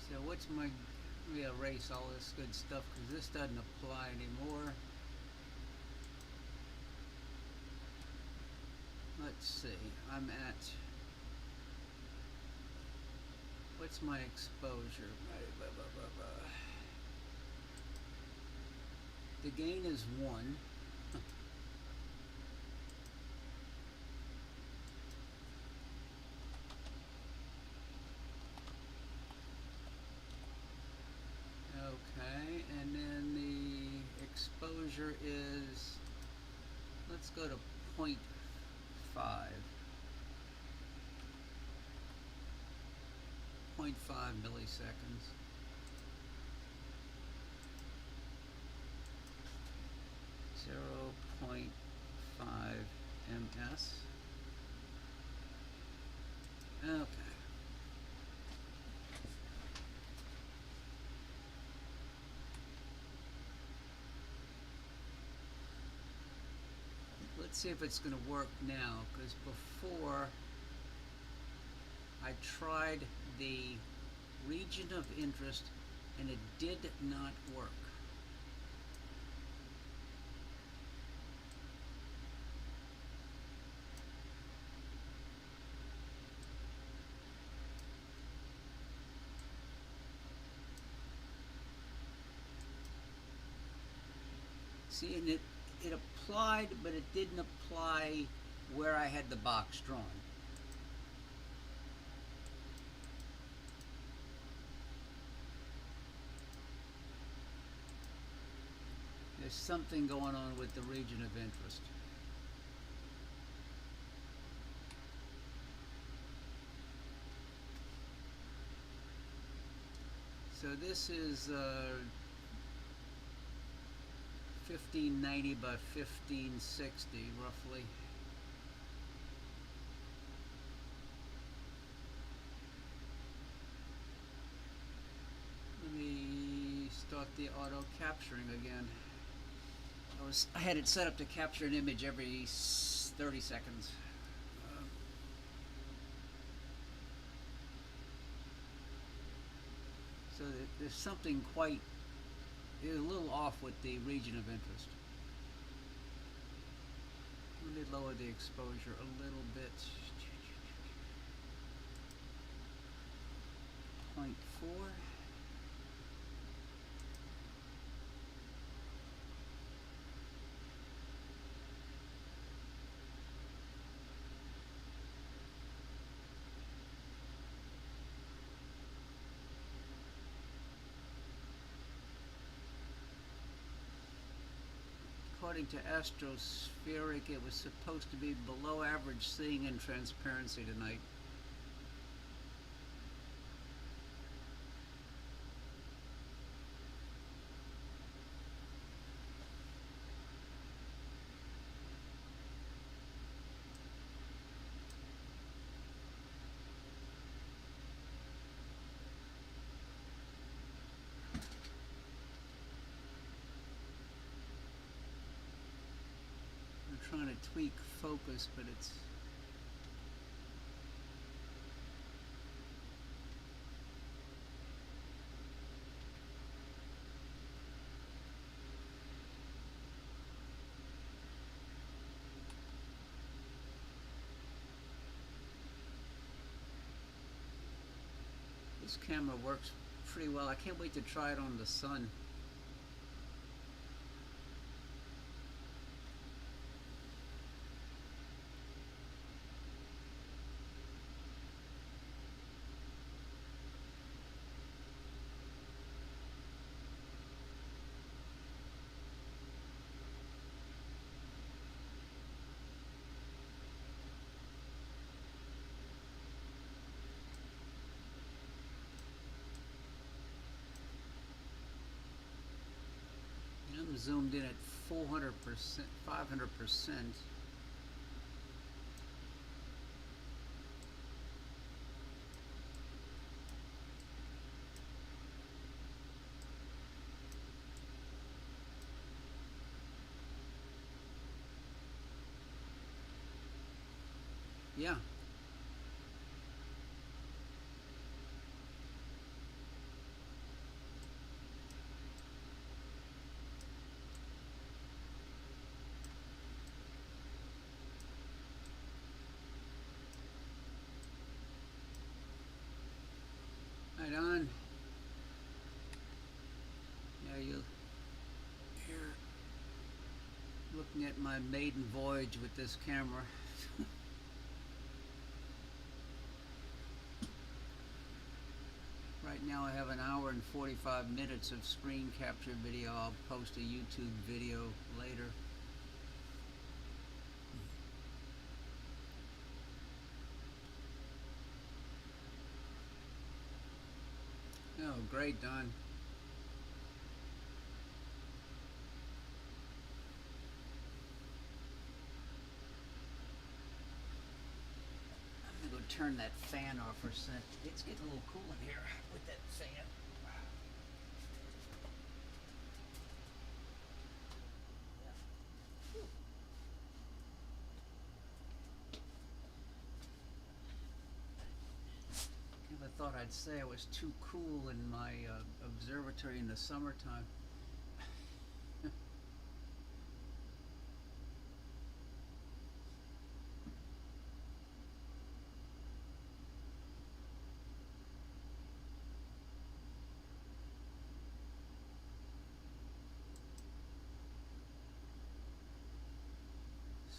Speaker 1: So what's my, let me erase all this good stuff because this doesn't apply anymore. Let's see, I'm at, what's my exposure? The gain is 1. Okay, and then the exposure is, let's go to 0.5. 0.5 milliseconds. 0.5 ms. Okay. Let's see if it's going to work now, because before I tried the region of interest and it did not work. See, and it applied, but it didn't apply where I had the box drawn. There's something going on with the region of interest. So this is 1590 by 1560 roughly. Let me start the auto capturing again. I had it set up to capture an image every 30 seconds. So there's something quite, a little off with the region of interest. Let me lower the exposure a little bit. 0.4. According to Astrospheric, it was supposed to be below average seeing and transparency tonight. Trying to tweak focus, but it's... This camera works pretty well. I can't wait to try it on the sun. I'm zoomed in at 400%, 500%. Yeah. Right on. Yeah, you're looking at my maiden voyage with this camera. Right now I have an hour and 45 minutes of screen capture video. I'll post a YouTube video later. Oh, great, Don. I'm gonna go turn that fan off for a sec. It's getting a little cool in here with that fan. Never thought I'd say I was too cool in my observatory in the summertime.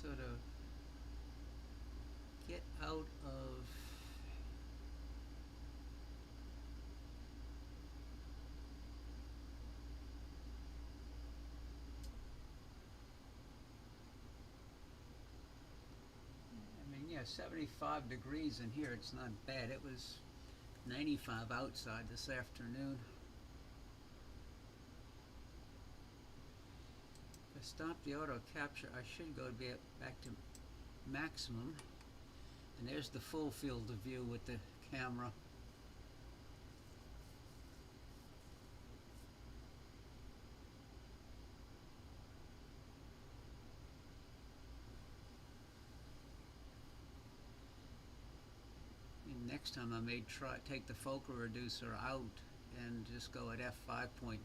Speaker 1: So to get out of yeah, 75 degrees in here, it's not bad. It was 95 outside this afternoon. If I stop the auto capture, I should go back to maximum. And there's the full field of view with the camera. Next time I may take the focal reducer out and just go at f5.9.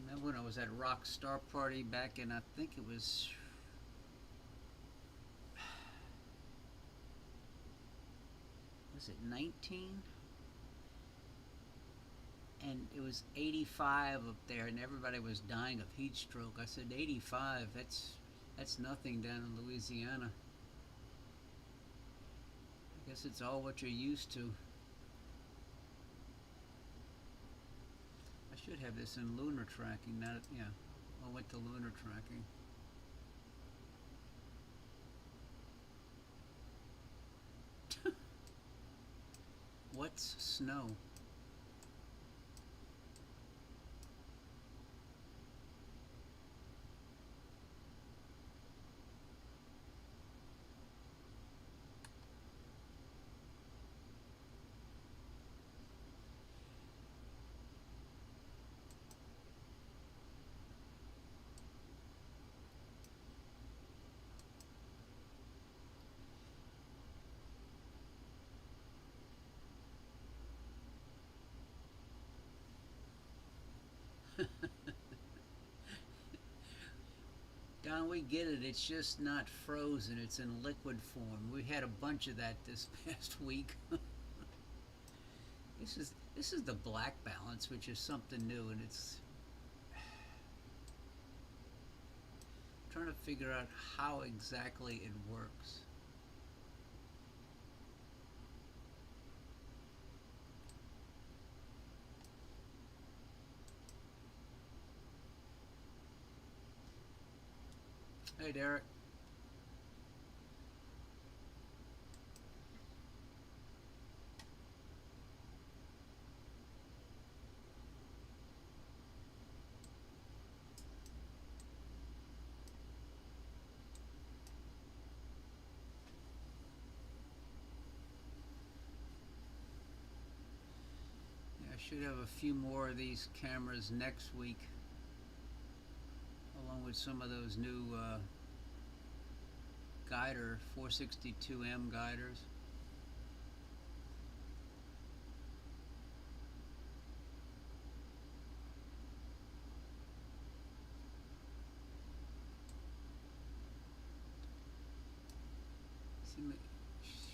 Speaker 1: Remember when I was at Rock Star Party back in, I think it was it 19? And it was 85 up there, and everybody was dying of heat stroke. I said, 85, that's nothing down in Louisiana. I guess it's all what you're used to. I should have this in lunar tracking, not, yeah, I went to lunar tracking. What's snow? we get it, it's just not frozen, it's in liquid form. We had a bunch of that this past week. This is the black balance, which is something new, and it's trying to figure out how exactly it works. Hey, Derek. I should have a few more of these cameras next week, along with some of those new guider 462M guiders.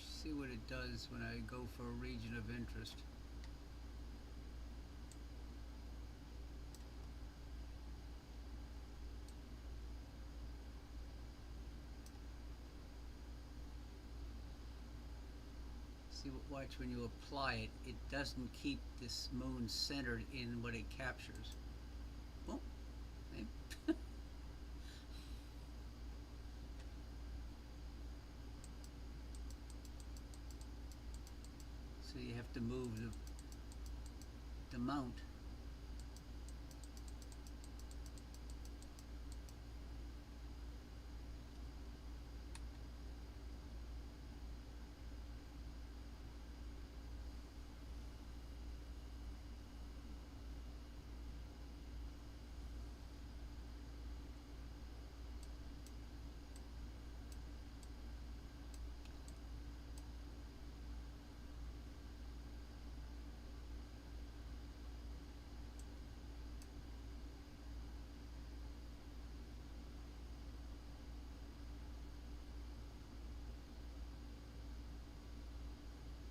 Speaker 1: See what it does when I go for a region of interest. See, watch when you apply it, it doesn't keep this moon centered in what it captures. Oh, hey. So you have to move the mount.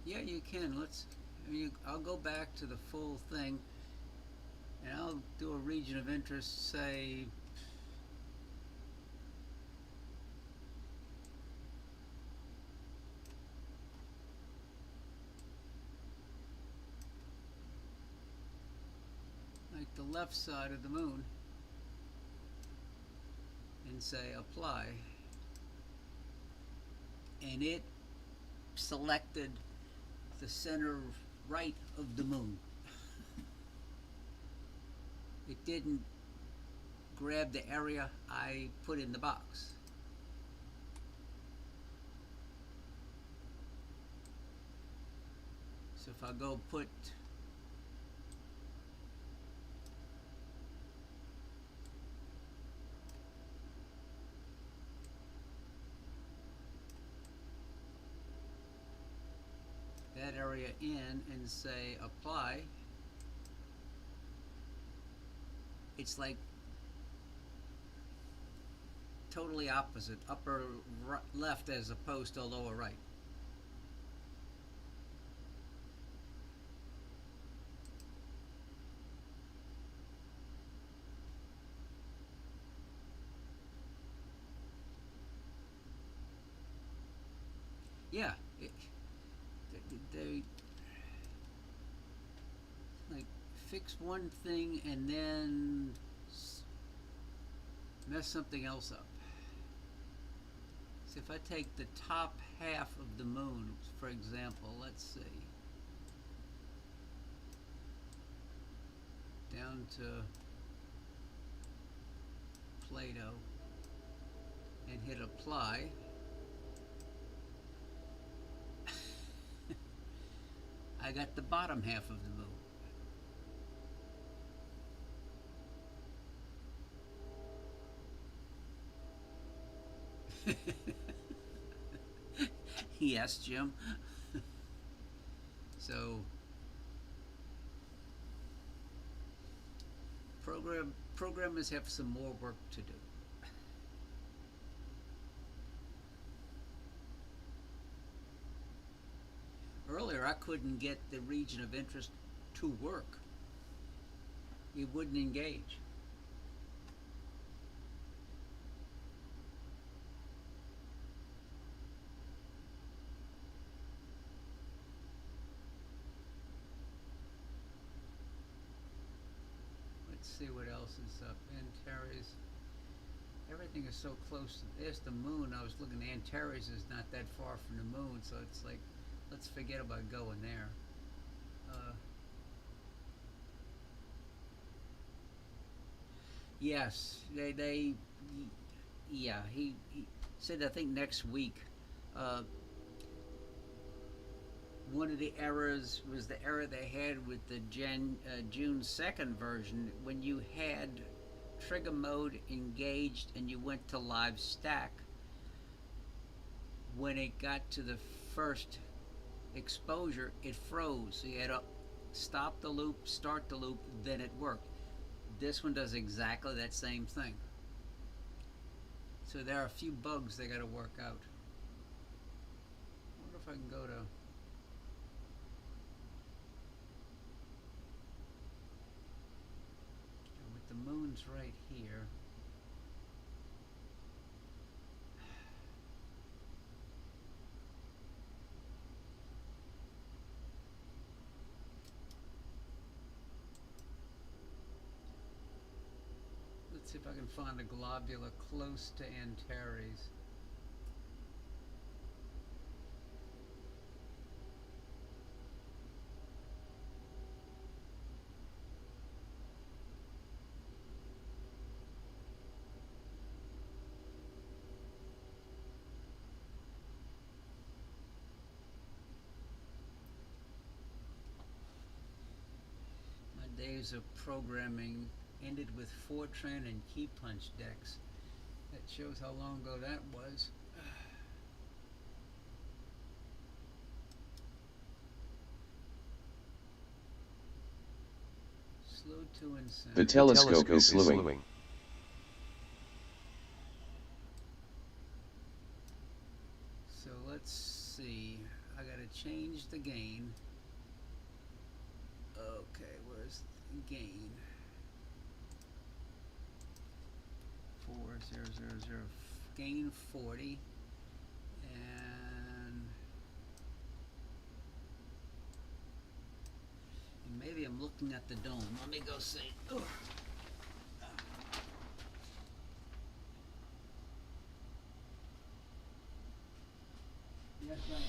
Speaker 1: Yeah, you can. I'll go back to the full thing, and I'll do a region of interest, say, like the left side of the moon, and say apply, and it selected the center right of the moon. It didn't grab the area I put in the box. So if I go put that area in and say apply, it's like totally opposite, upper left as opposed to lower right. Yeah, they like fix one thing and then mess something else up. So if I take the top half of the moon, for example, let's see, down to Plato, and hit apply, I got the bottom half of the moon. Yes, Jim. So programmers have some more work to do. I couldn't get the region of interest to work. It wouldn't engage. Let's see what else is up. Antares. Everything is so close to, there's the moon. I was looking, Antares is not that far from the moon, so it's like, let's forget about going there. Yes, yeah, he said, I think next week. Uh, One of the errors was the error they had with the June 2nd version when you had trigger mode engaged and you went to live stack. When it got to the first exposure, it froze. So you had to stop the loop, start the loop, then it worked. This one does exactly that same thing. So there are a few bugs they got to work out. I wonder if I can go to. With the moon's right here. Let's see if I can find a globula close to Antares. My days of programming ended with Fortran and key punch decks. That shows how long ago that was. Slow to insane.
Speaker 2: The telescope is slewing.
Speaker 1: So let's see. I gotta change the gain. Okay, where's the gain? 4000, gain 40, and maybe I'm looking at the dome. Let me go see. Ugh. Yes, I am.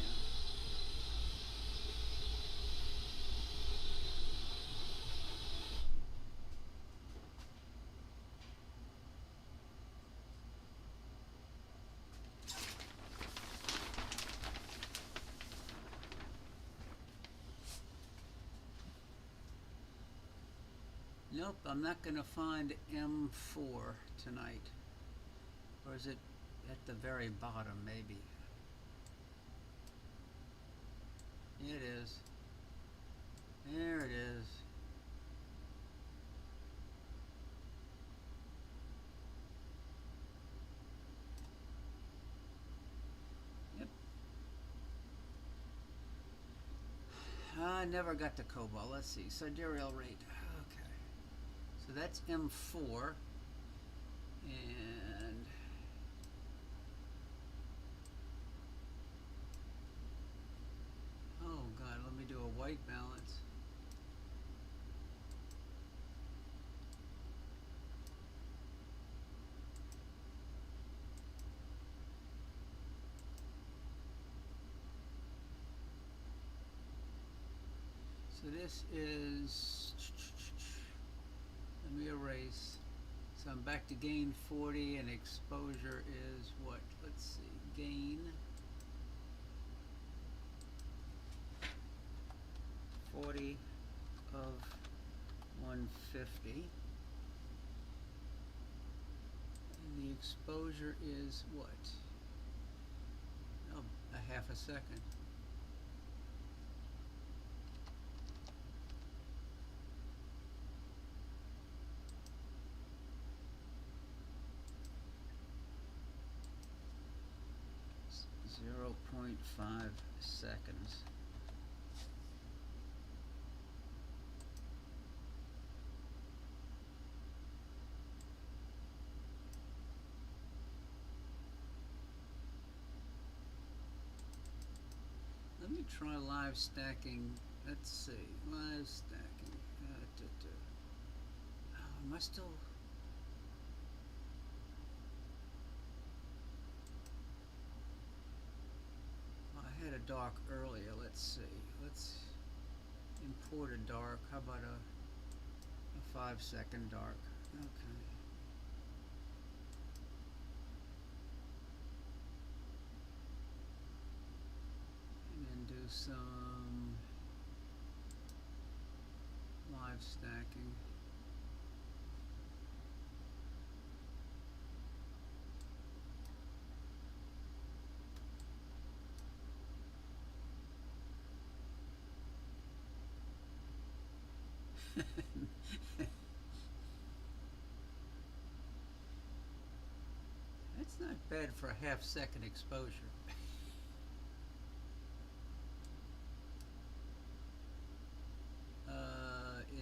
Speaker 1: Nope, I'm not going to find M4 tonight. Or is it at the very bottom, maybe? It is. There it is. Yep. I never got to COBOL. Let's see. Sidereal rate. Okay. So that's M4. And oh god, let me do a white balance. So this is, let me erase. So I'm back to gain 40 and exposure is what? Let's see, gain 40 of 150. And the exposure is what? Oh, a half a second. .5 seconds. Let me try live stacking. Let's see, live stacking. Am I still? Well, I had a dark earlier. Let's see. Let's import a dark. How about a 5-second dark? Okay. And then do some live stacking. That's not bad for a half-second exposure.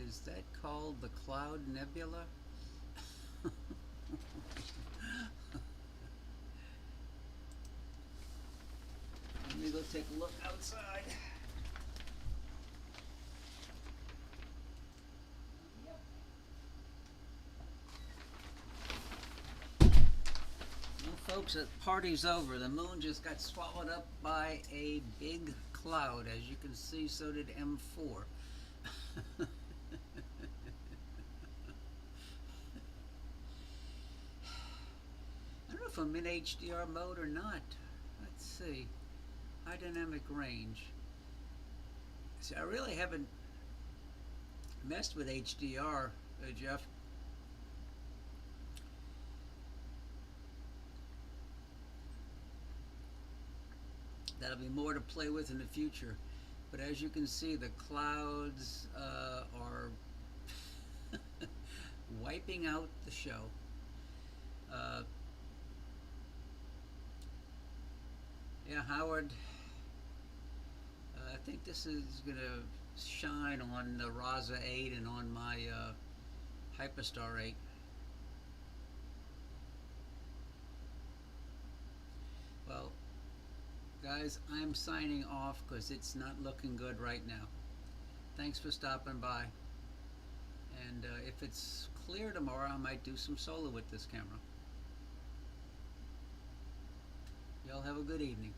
Speaker 1: Is that called the Cloud Nebula? Let me go take a look outside. Well, folks, the party's over. The moon just got swallowed up by a big cloud. As you can see, so did M4. I don't know if I'm in HDR mode or not. Let's see. High dynamic range. See, I really haven't messed with HDR, Jeff. That'll be more to play with in the future. But as you can see, the clouds are wiping out the show. Yeah, Howard, I think this is going to shine on the Raza 8 and on my Hyperstar 8. Well, guys, I'm signing off because it's not looking good right now. Thanks for stopping by. And if it's clear tomorrow, I might do some solo with this camera. Y'all have a good evening.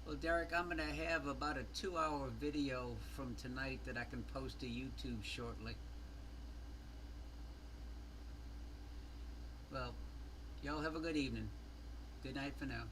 Speaker 1: Well, Derek, I'm going to have about a 2-hour video from tonight that I can post to YouTube shortly. Well, y'all have a good evening. Good night for now.